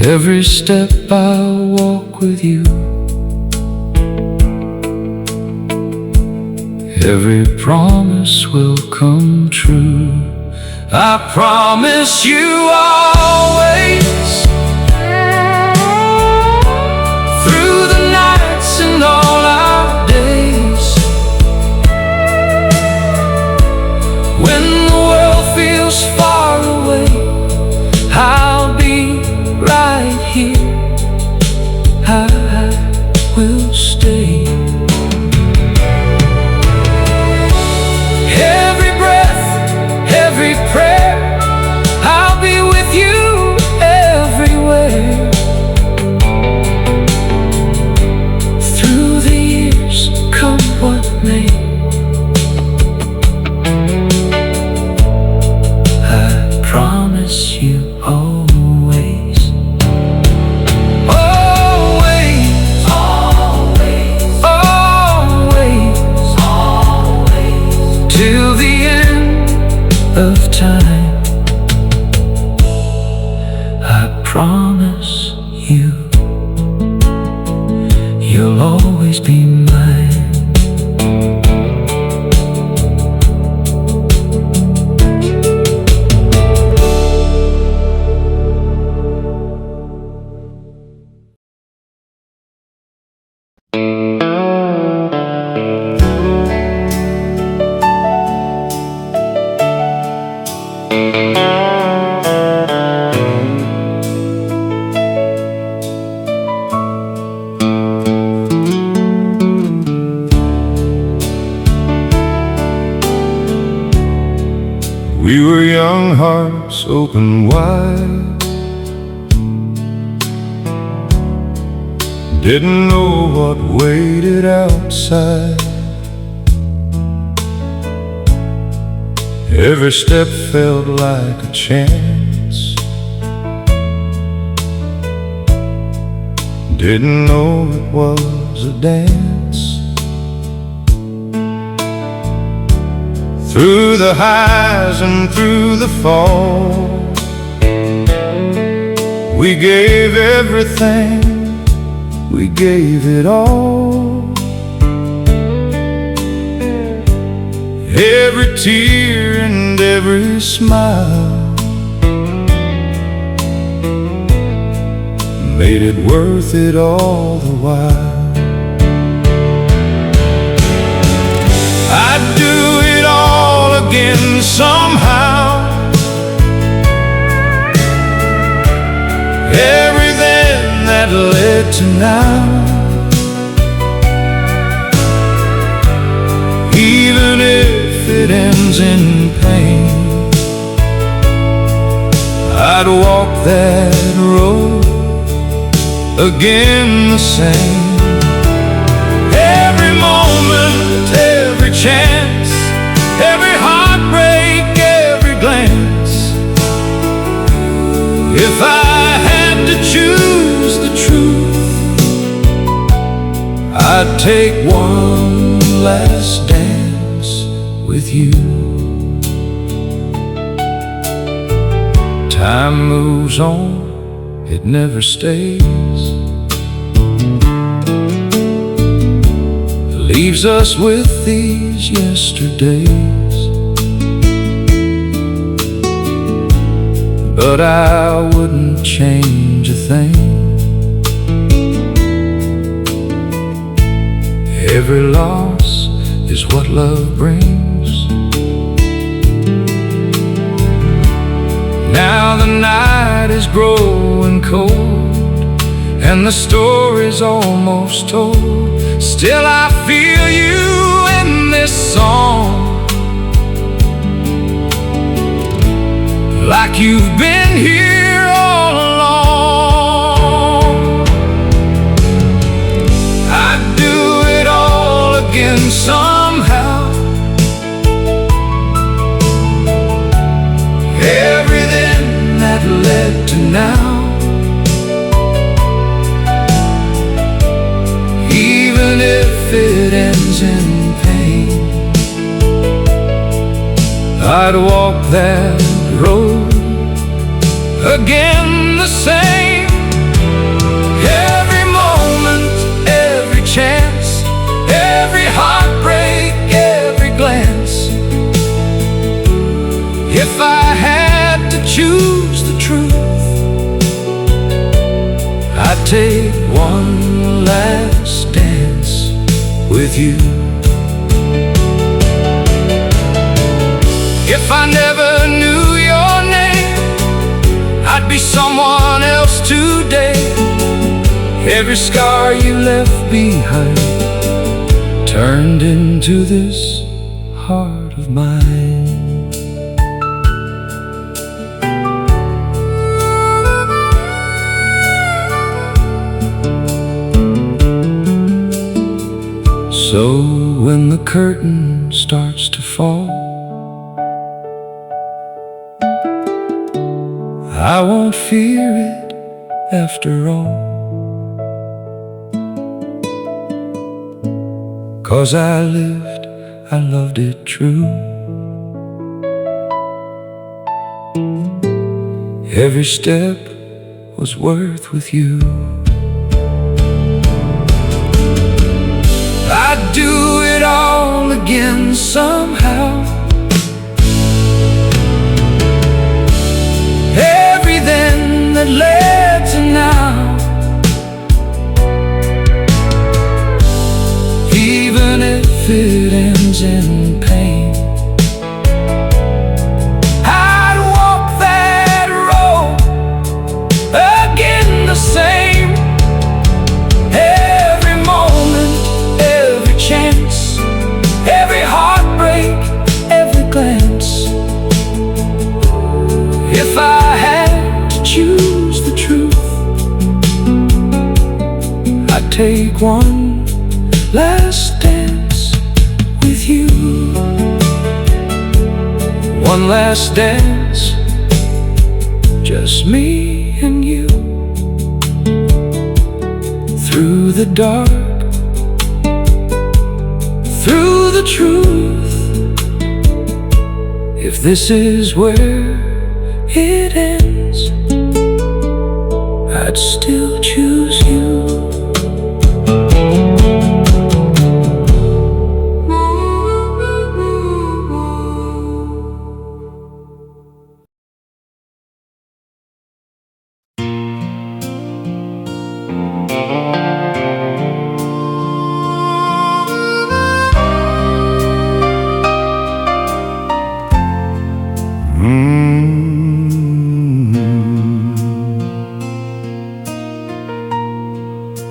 Every step I'll walk with you, every promise will come true. I promise you always, through the nights and all our days, when the world feels far away, I'll be right here. I will stay. Every breath, every prayer, I'll be with you promise you, you'll always be mine. We were young, hearts open wide, didn't know what waited outside. Every step felt like a chance, didn't know it was a dance. Through the highs and through the fall, we gave everything, we gave it all. Every tear and every smile made it worth it all the while. I'd do it all again somehow. Everything that led to now, even if it ends in pain, I'd walk that road again the same. Every moment, every chance, every heartbreak, every glance. If I had to choose the truth, I'd take one last dance with you. Time moves on, it never stays, leaves us with these yesterdays. But I wouldn't change a thing. Every loss is what love brings. Now the night is growing cold, and the story's almost told. Still I feel you in this song, like you've been here all along. I'd do it all again somehow. Everything that led to now, even if it ends in pain, I'd walk that road again the same. Every moment, every chance, every heartbreak, every glance. If I had to choose the truth, I'd take one last dance with you. If I never knew your name, I'd be someone else today. Every scar you left behind turned into this heart of mine. So when the curtain starts to fall, I won't fear it after all, 'cause I loved it true. Every step was worth with you. I'd do it all again somehow. Everything that led to now, even if it ends in pain. I'd walk that road again the same. Every moment, every chance, every heartbreak, every glance. If I had to choose the truth, I'd take one last dance with you. One last dance, just me and you. Through the dark, through the truth. If this is where it ends, I'd still choose you.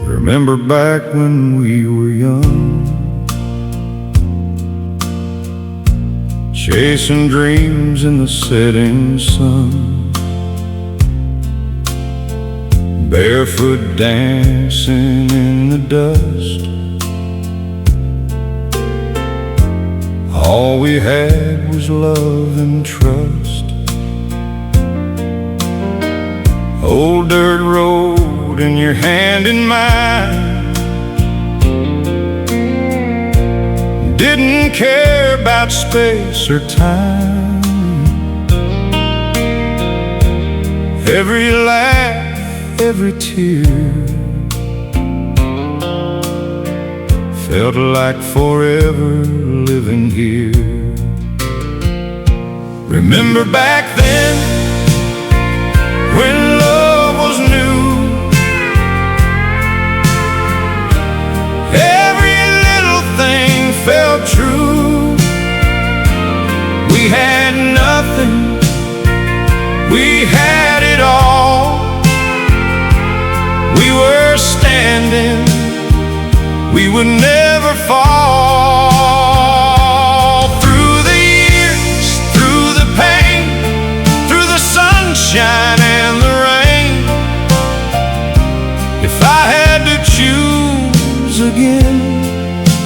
Remember back when we were young, chasing dreams in the setting sun, barefoot dancing in the dust. All we had was love and trust. Old dirt road in your hand in mine, didn't care about space or time. Every laugh, every tear felt like forever living here. Remember back then, when love was new, every little thing felt true. We had nothing, we had it all. We were standing, we would never fall. Through the years, through the pain, through the sunshine and the rain. If I had to choose again,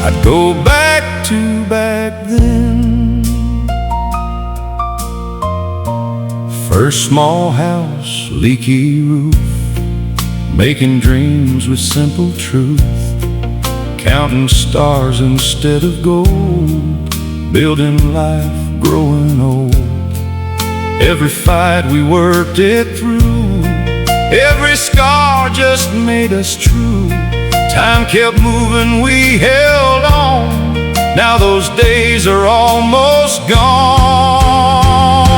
I'd go back to back then. First small house, leaky roof, making dreams with simple truth, counting stars instead of gold, building life, growing old. Every fight we worked it through, every scar just made us true. Time kept moving, we held on. Now those days are almost gone.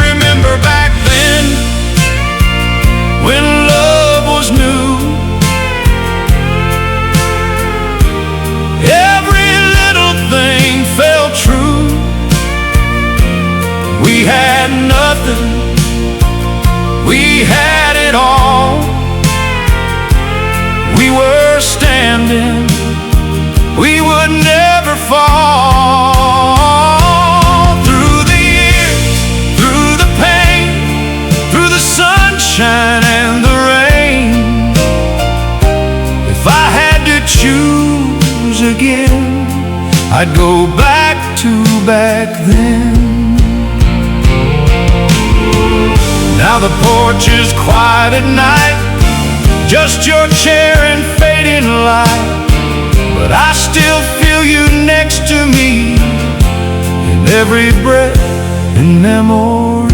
Remember back then, when love was new, every little thing felt true. We had nothing, we had it all. We were standing, we would never fall. Through the years, through the pain, through the sunshine and the rain. If I had to choose again, I'd go back to back then. Now the porch is quiet at night, just your chair and fading light. But I still feel you next to me in every breath and memory.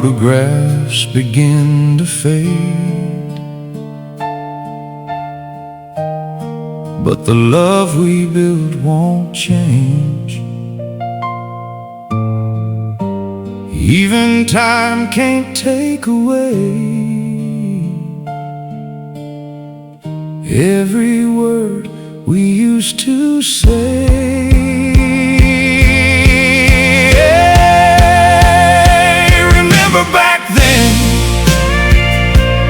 Photographs begin to fade, but the love we built won't change. Even time can't take away every word we used to say. Remember back then,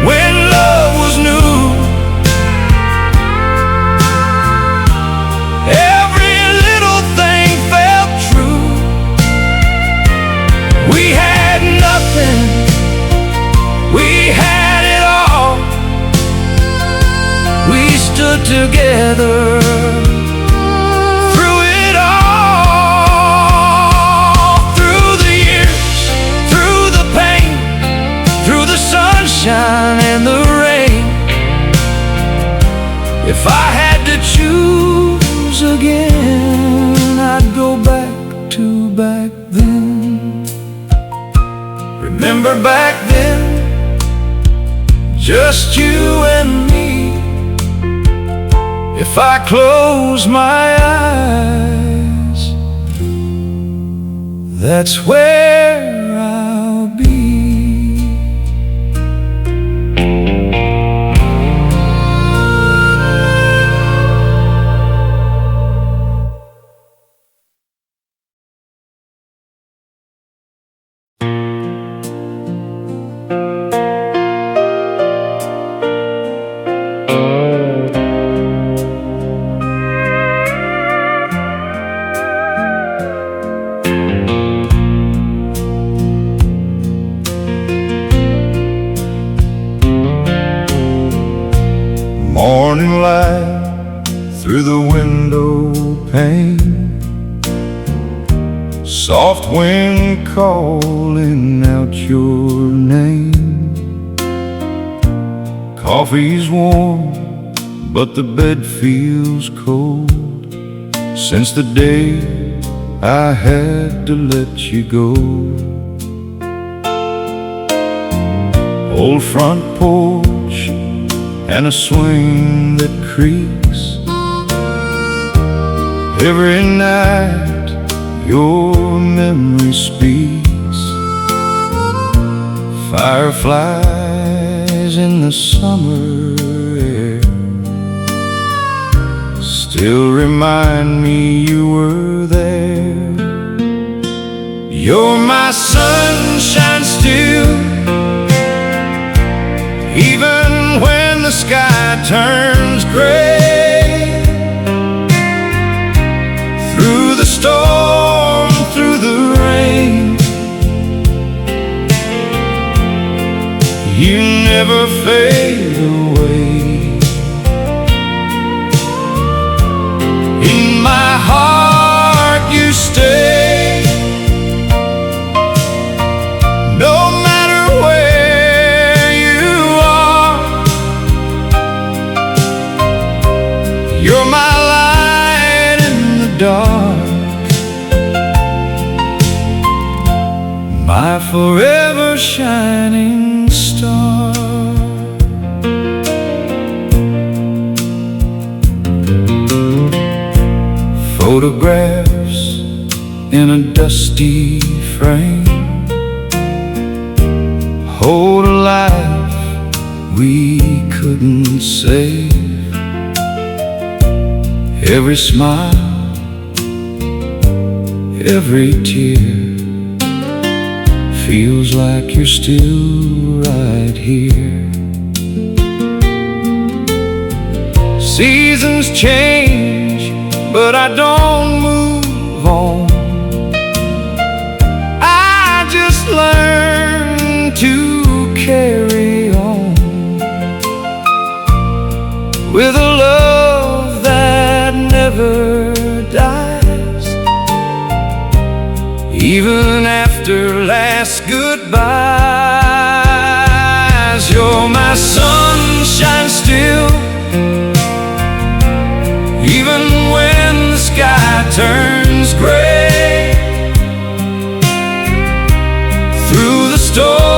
when love was new, every little thing felt true. We had nothing, we had it all. We stood together through it all, through the years, through the pain, through the sunshine and the rain. If I had to choose again, I'd go back to back then. Remember back then, just you and me. If I close my eyes, that's where I'll be. Morning light through the window pane, soft wind calling out your name. Coffee's warm, but the bed feels cold, since the day I had to let you go. Old front porch and a swing that creaks. Every night your memory speaks. Fireflies in the summer air still remind me you were there. You're my sunshine still, even when the sky turns gray. Through the storm, through the rain, you never fade away. In my heart you stay, no matter where you are. You're my light in the dark, my forever shining star. Photographs in a dusty frame hold a life we couldn't save. Every smile, every tear feels like you're still right here. Seasons change, but I don't move on. I just learn to carry on with a love that never dies. Even after last goodbyes, you're my sunshine still, even when the sky turns gray. Through the storm,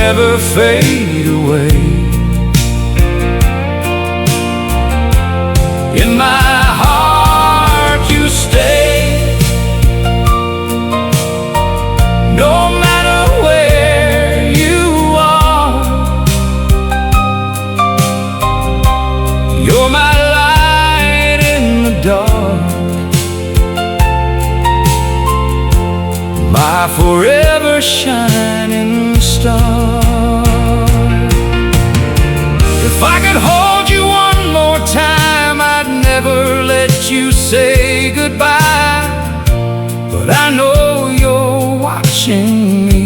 never fade away. In my heart you stay, no matter where you are. You're my light in the dark, my forever shining star. If I could hold you one more time, I'd never let you say goodbye. But I know you're watching me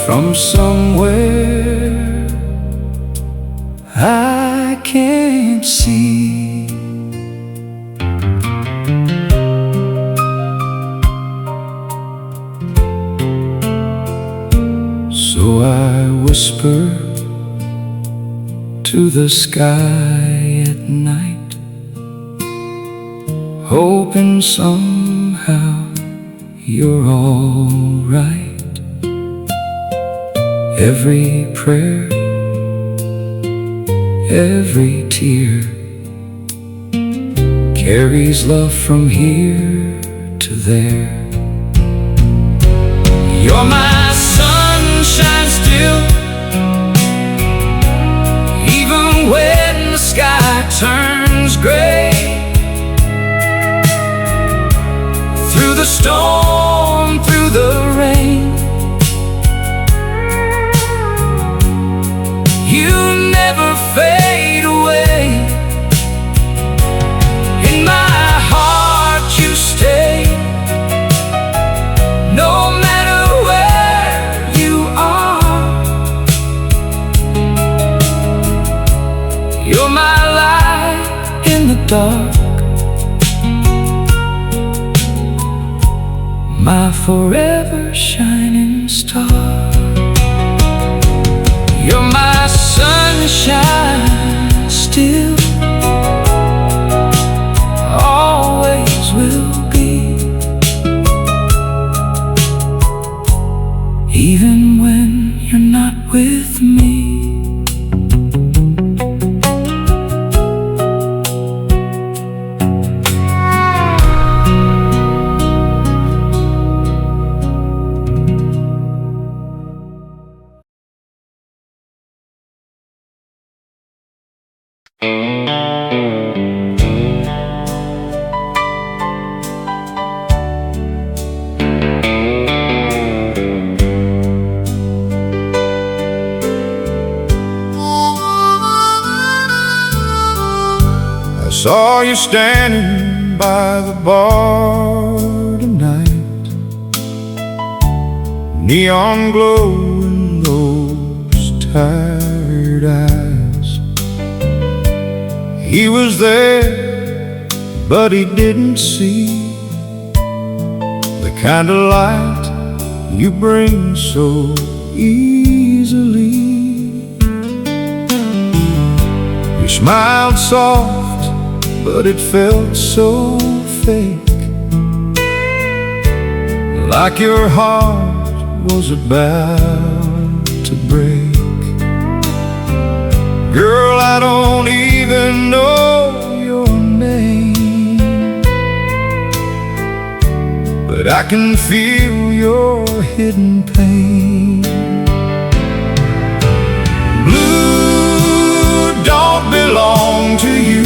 from somewhere I can't see. So I whisper to the sky at night, hoping somehow you're alright. Every prayer, every tear carries love from here to there. You're my sunshine still, even when the sky turns gray. Through the storm, through the rain, you never fade away. In my heart you stay, no matter where you are. You're my light in the dark, my forever shining star. You're my sunshine still, always will be. Even when you're not with me. I saw you standing by the bar tonight, neon glow in those tired eyes. He was there, but he didn't see the kind of light you bring so easily. You smiled soft, but it felt so fake, like your heart was about to break. Girl, I don't even know your name, but I can feel your hidden pain. Blue don't belong to you.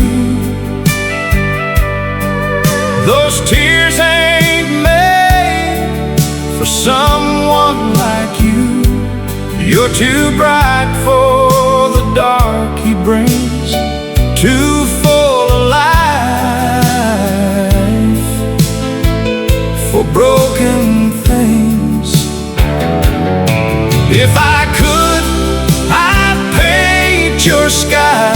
Those tears ain't made for someone like you. You're too bright for the dark he brings, too full of life for broken things. If I could, I'd paint your sky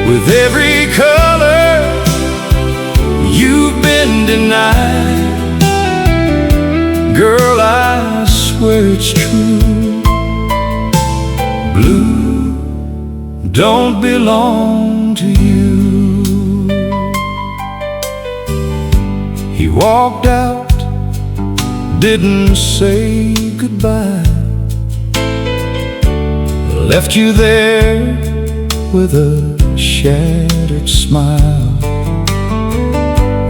with every color you've been denied. Girl, I swear it's true. Blue don't belong to you. He walked out, didn't say goodbye, left you there with a shattered smile.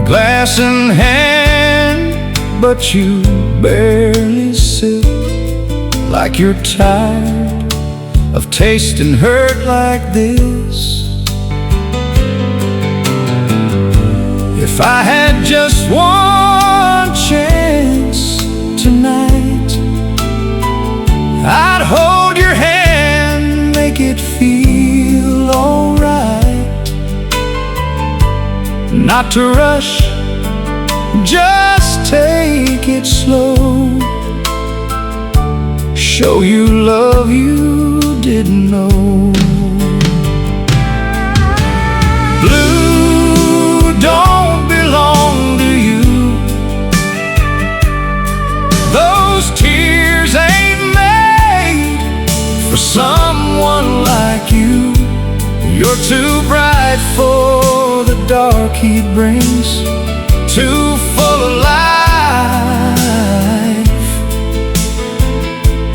Glass in hand, but you barely sip, like you're tired of tasting hurt like this. If I had just one chance tonight, I'd hold your hand, make it feel alright. Not to rush, just take it slow. Show you love you didn't know. Blue don't belong to you. Those tears ain't made for someone like you. You're too bright for the dark he brings, too full of life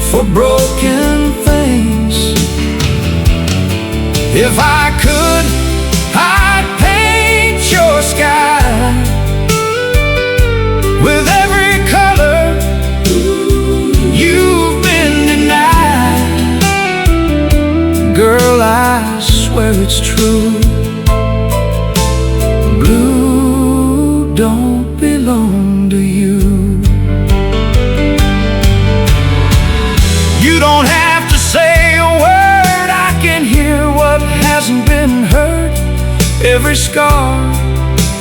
for broken things. If I could, I'd paint your sky with every color you've been denied. Girl, I swear it's true. Blue don't belong to you. You don't have to say a word, I can hear what hasn't been heard. Every scar,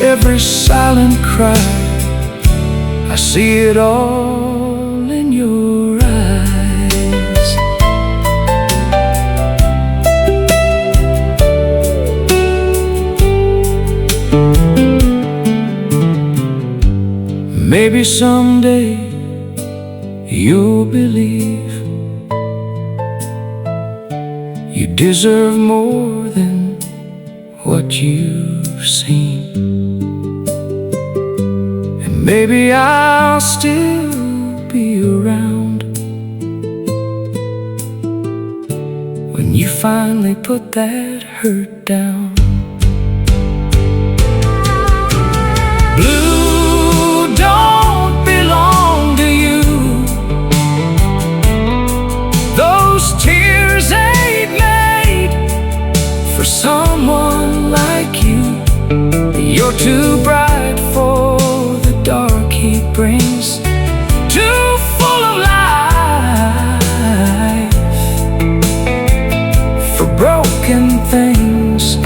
every silent cry, I see it all in your eyes. Maybe someday you'll believe you deserve more than what you've seen. And maybe I'll still be around when you finally put that hurt down. Blue don't belong to you. Those tears ain't made for someone like you. You're too bright for the dark he brings, too full of life for broken things.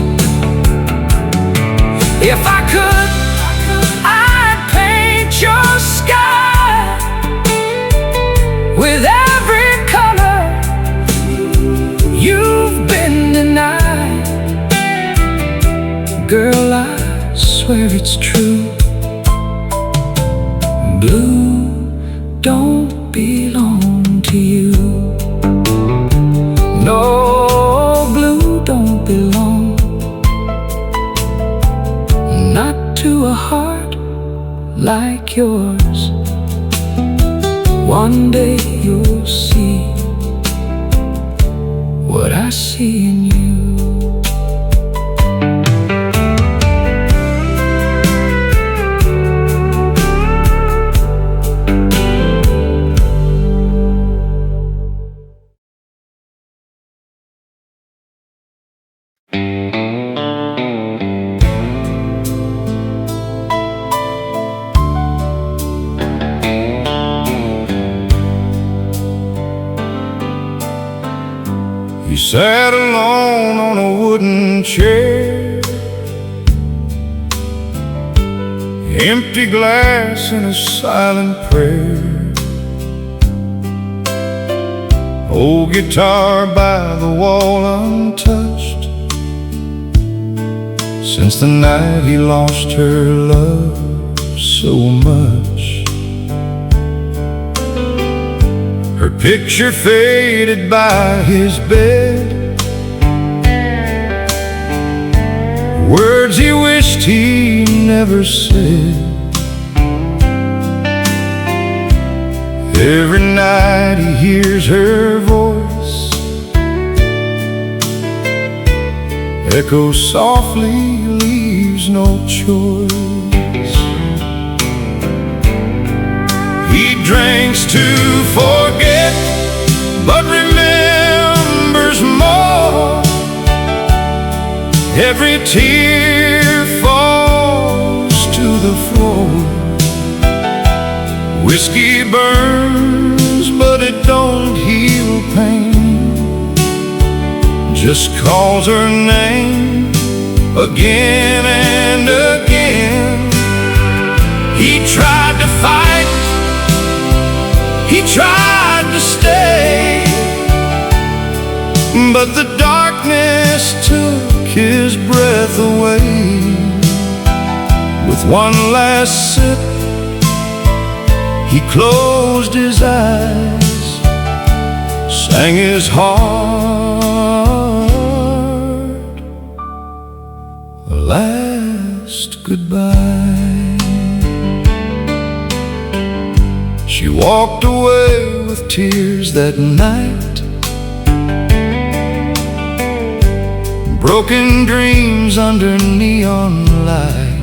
If I could, I'd paint your sky with every color you've been denied. Girl, I swear it's true. Blue don't belong to you. No, blue don't belong, not to a heart like yours. One day you'll see what I see in you. He sat alone on a wooden chair, empty glass and a silent prayer. Old guitar by the wall untouched, since the night he lost her love so much. Her picture faded by his bed, words he wished he never said. Every night he hears her voice echo softly, leaves no choice. He drinks to forget, but remembers more. Every tear falls to the floor. Whiskey burns, but it don't heal pain. Just calls her name again and again. He tried to fight, he tried to stay, but the darkness took his breath away. With one last sip, he closed his eyes, sang his heart a last goodbye. She walked away with tears that night, broken dreams under neon light.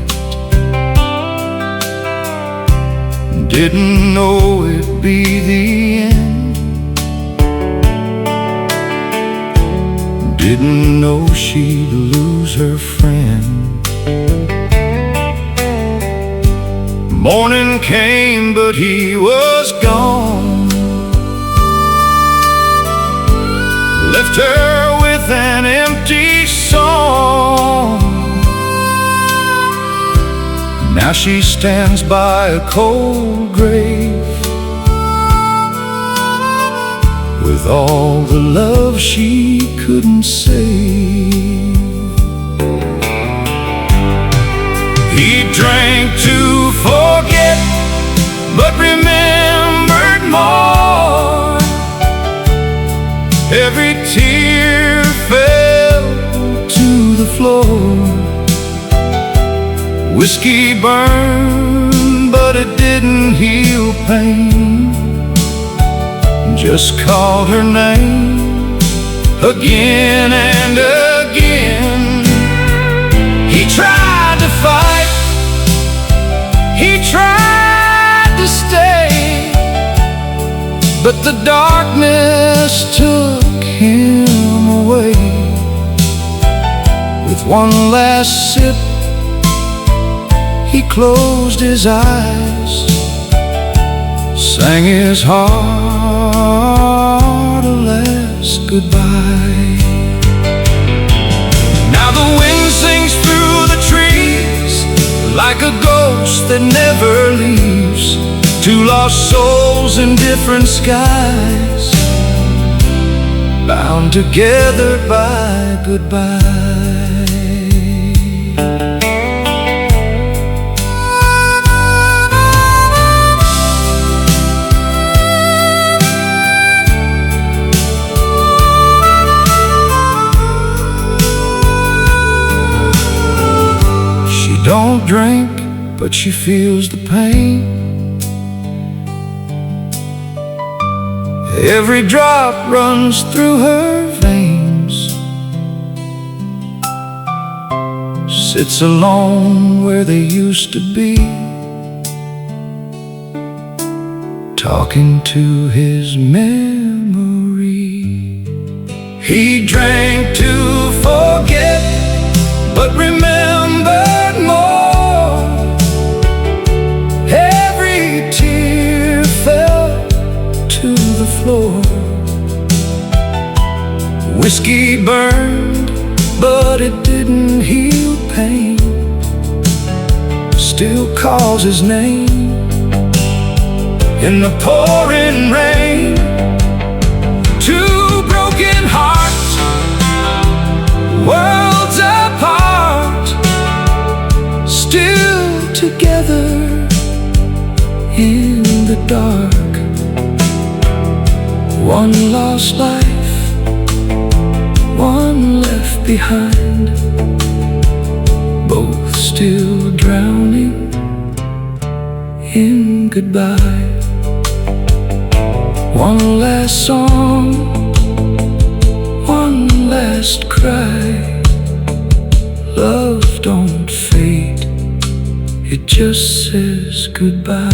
Didn't know it'd be the end, didn't know she'd lose her friend. Morning came, but he was gone, left her with an empty song. Now she stands by a cold grave, with all the love she couldn't save. He drank to forget, but remembered more. Every tear fell to the floor. Whiskey burned, but it didn't heal pain. Just called her name again and again. He tried to fight, he tried to stay, but the darkness took him away. With one last sip, he closed his eyes, sang his heart a last goodbye. Now the wind sings through the trees like a ghost that never leaves. Two lost souls in different skies, bound together by goodbye. Don't drink, but she feels the pain. Every drop runs through her veins. Sits alone where they used to be, talking to his memory. He drank to forget, but remembered more. Every tear fell to the floor. Whiskey burned, but it didn't heal pain. Still calls his name in the pouring rain. Two broken hearts, worlds apart, still together in the dark. One lost life, one left behind, both still drowning in goodbye. One last song, one last cry. Love don't fade, it just says goodbye.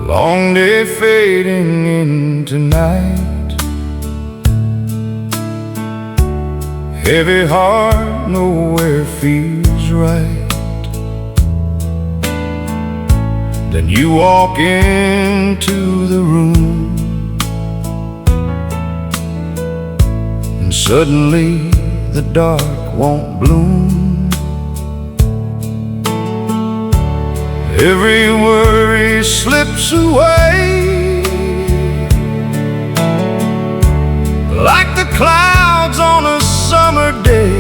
Long day fading into night, heavy heart nowhere feels right. Then you walk into the room, and suddenly the dark won't bloom. Every worry slips away, like the clouds on a summer day.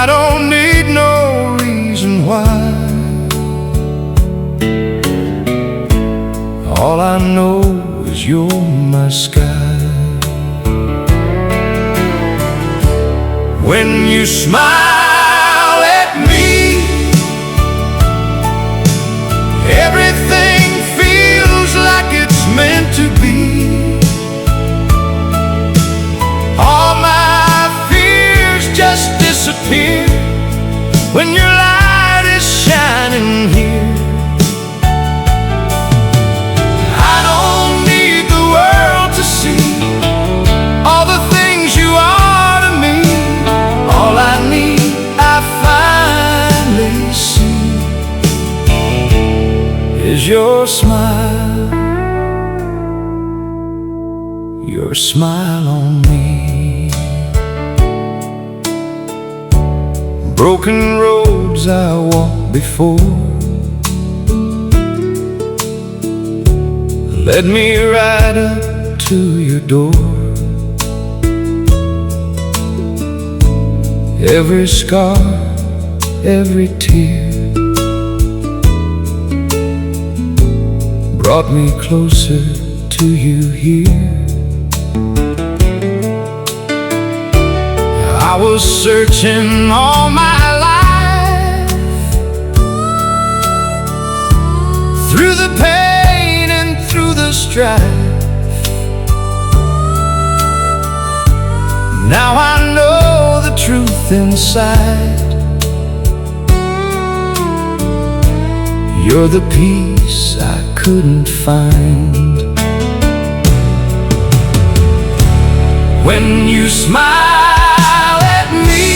I don't need no reason why. All I know is you're my sky. When you smile at me, everything feels like it's meant to be. All my fears just disappear when your light is shining here. I don't need the world to see all the things you are to me. All I need, I finally see, is your smile, your smile on me. Broken roads I walked before led me right up to your door. Every scar, every tear brought me closer to you here. I was searching all my life, through the pain and through the strife. Now I know the truth inside. You're the peace I couldn't find. When you smile at me,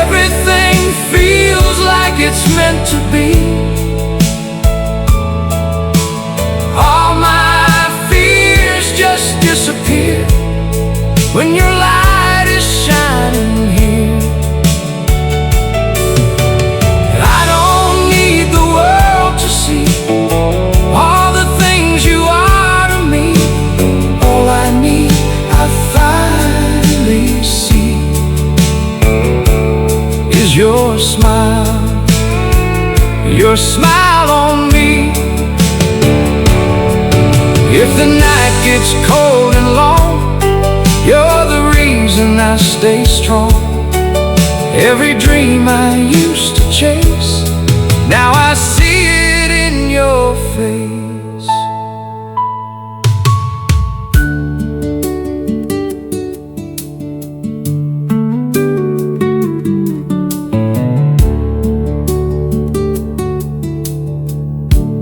everything feels like it's meant to be. All my fears just disappear when your light is shining here. I don't need the world to see all the things you are to me. All I need, I finally see, is your smile on me. If the night gets cold and long, you're the reason I stay strong. Every dream I used to chase, now I see it in your face.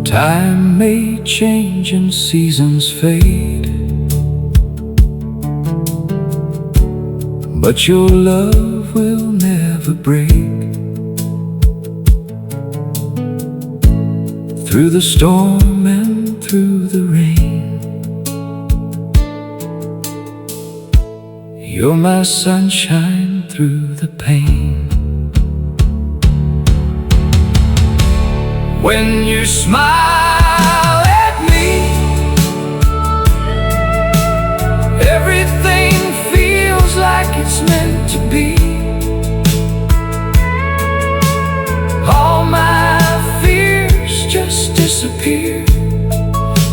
Time may change and seasons fade, but your love will never break. Through the storm and through the rain, You're my sunshine through the pain. When you smile at me, everything feels like it's meant to be. All my fears just disappear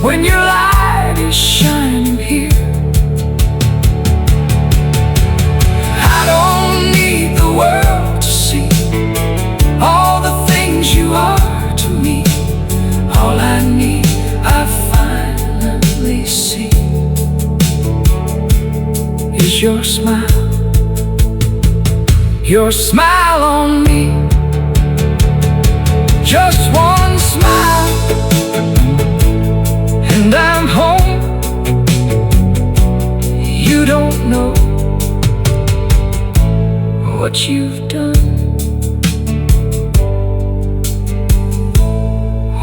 when your light is shining here. I don't need the world to see all the things you are to me. All I need, I finally see, is your smile. Your smile on me. Just one smile and I'm home. You don't know what you've done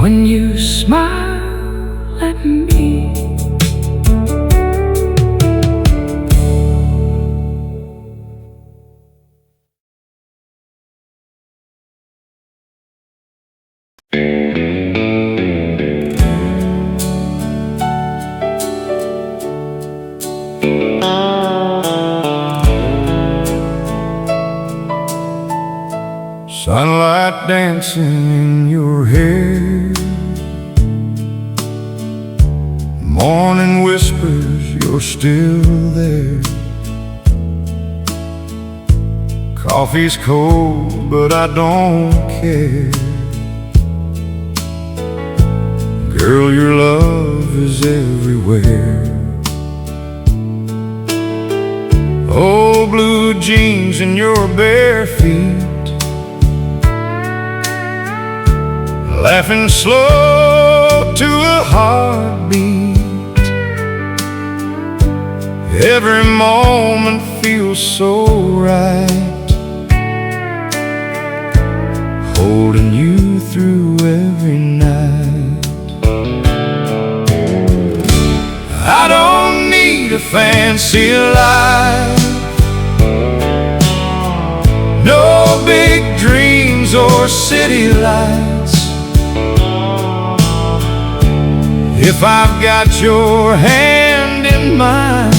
when you smile at me. Sunlight dancing in your hair, morning whispers you're still there. Coffee's cold, but I don't care. Girl, your love is everywhere. Old blue jeans and your bare feet, laughing slow to a heartbeat. Every moment feels so right, holding you through every night. I don't need a fancy life, no big dreams or city lights. If I've got your hand in mine,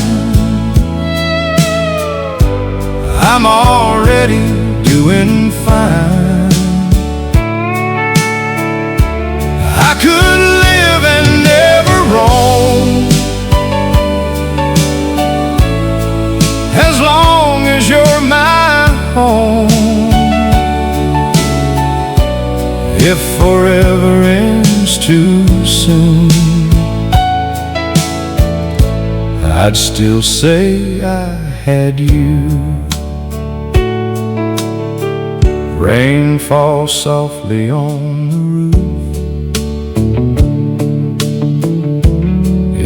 I'm already doing fine. I could live and never roam, as long as you're my home. If forever ends too soon, I'd still say I had you. Rain falls softly on the roof,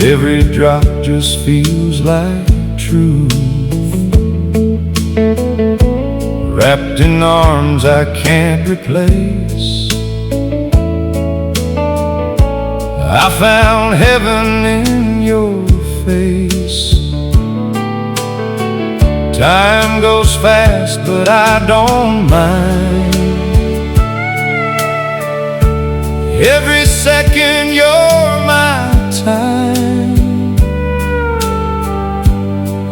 every drop just feels like truth. Wrapped in arms I can't replace, I found heaven in your face. Time goes fast, but I don't mind. Every second you're my time.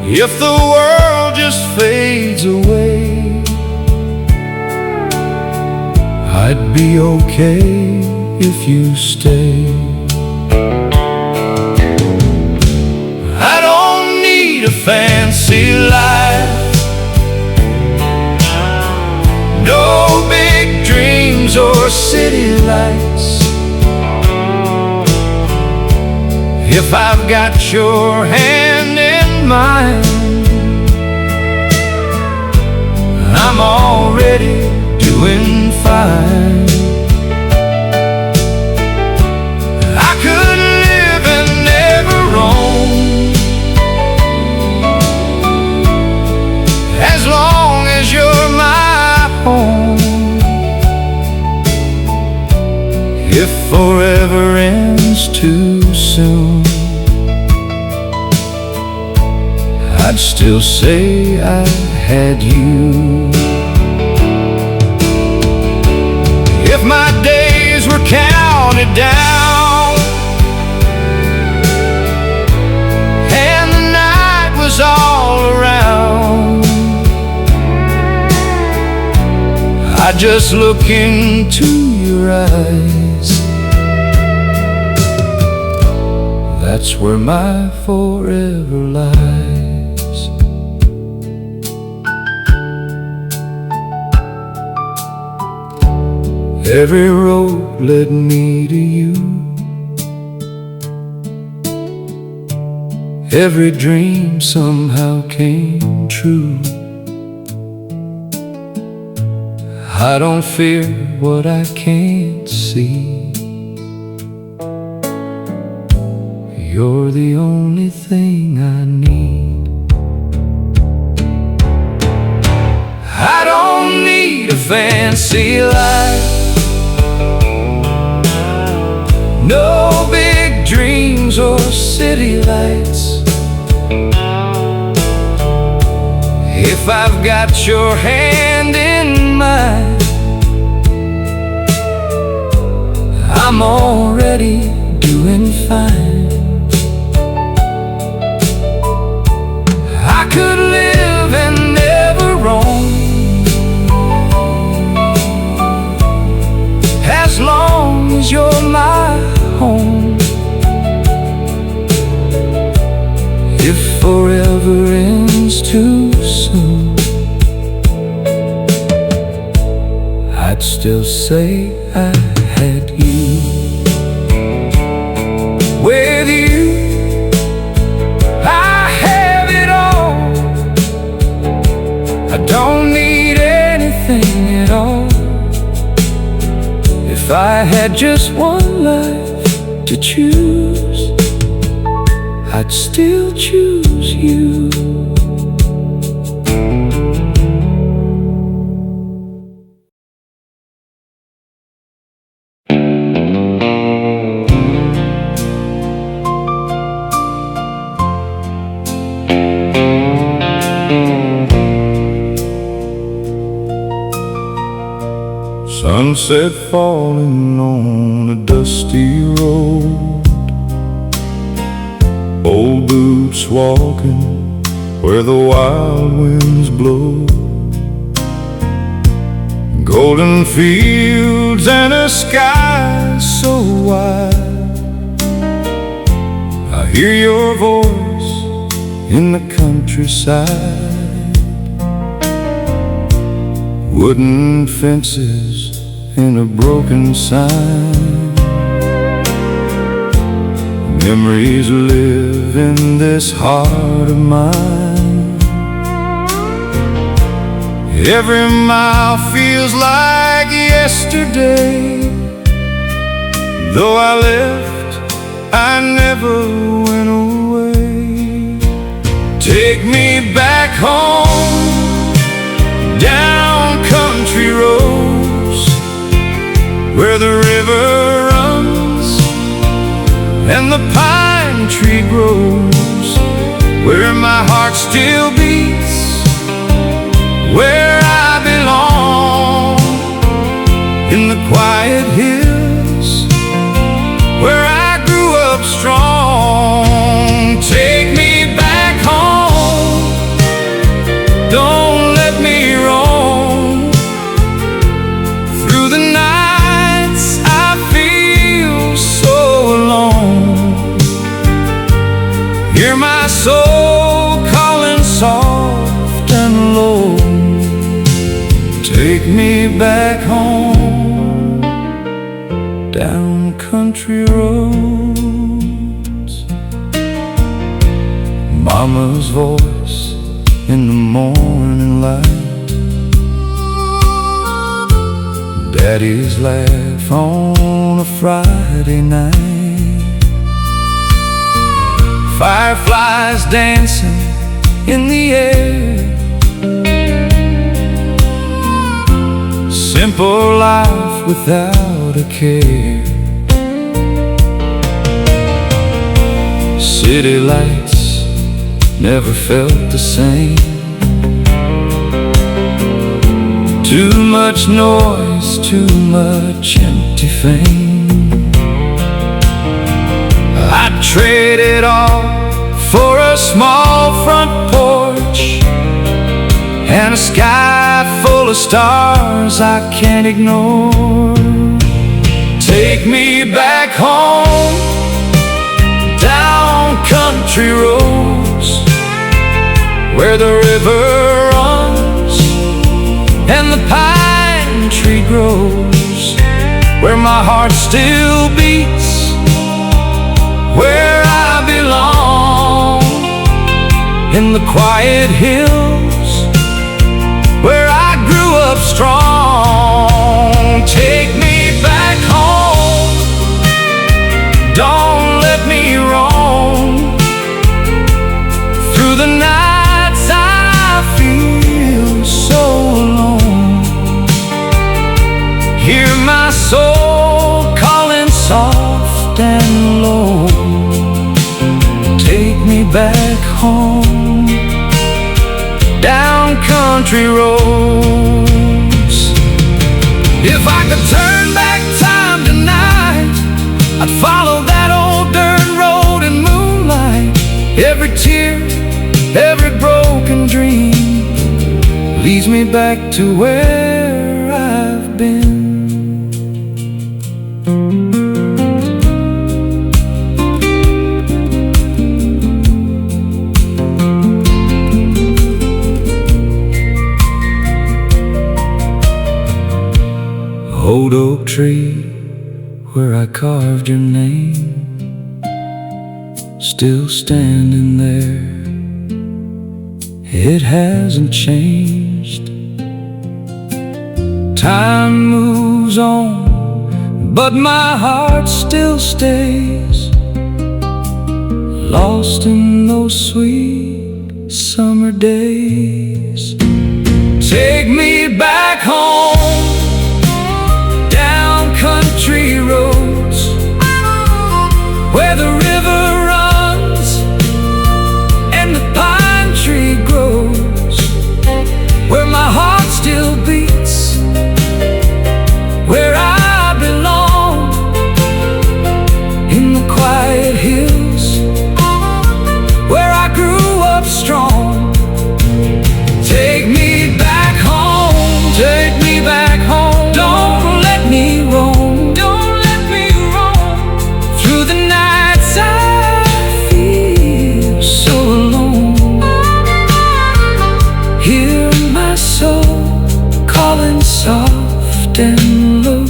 If the world just fades away, I'd be okay if you stay. I don't need a fancy life, no big dreams or city lights. If I've got your hand in mine, I'm already doing fine. I could live and never roam, as long as you're my home. If forever ends too soon, I'd still still say I had you. If my days were counted down and the night was all around, I'd just look into your eyes. That's where my forever lies. Every road led me to you. Every dream somehow came true. I don't fear what I can't see. You're the only thing I need. I don't need a fancy life, no big dreams or city lights. If I've got your hand in mine, I'm already doing fine. I could live and never roam, as long as you're my home. If forever ends too soon, I'd still say I had you. With you I have it all. I don't need anything at all. If I had just one life to choose, I'd still choose you. Sunset falling on a dusty road, old boots walking where the wild winds blow, golden fields and a sky so wide. I hear your voice in the countryside, wooden fences and a broken sign. Memories live in this heart of mine. Every mile feels like yesterday. Though I left, I never went away. Take me back home, down country roads, where the river runs and the pine tree grows, where my heart still beats, where I belong, in the quiet hills where I grew up strong. Take me back home, don't let me roam through the nights I feel so alone. Hear my soul calling soft and low. Take me back home, down country roads. Mama's voice in the morning light, Daddy's laugh on a Friday night, fireflies dancing in the air, simple life without a care. City lights never felt the same. Too much noise, too much empty fame. I'd trade it all for a small front porch and a sky full of stars I can't ignore. Take me back home, down country roads, where the river runs and the pine tree grows, where my heart still beats, where I belong, in the quiet hills where I grew up strong. Take me back home, don't let me roam through the nights I feel so alone. Hear my soul calling soft and low. Take me back home, down country roads. If I could turn back time tonight, I'd follow that old dirt road in moonlight. Every tear, every broken dream leads me back to where I've been. Old oak tree where I carved your name, still standing there. It hasn't changed. Time moves on, but my heart still stays, lost in those sweet summer days. Take me back home, country roads, where the river runs and the pine tree grows, where my heart still beats, where I belong, in the quiet hills where I grew up strong. Take me back home, take me back home. Don't let me roam, don't let me roam through the nights I feel so alone. Hear my soul calling soft and low.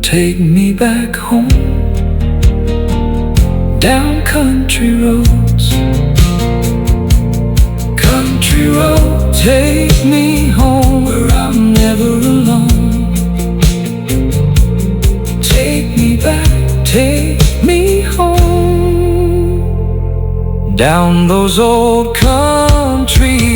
Take me back home, down country roads. Country road, take me home where I'm never alone. Take me back, take me home, down those old country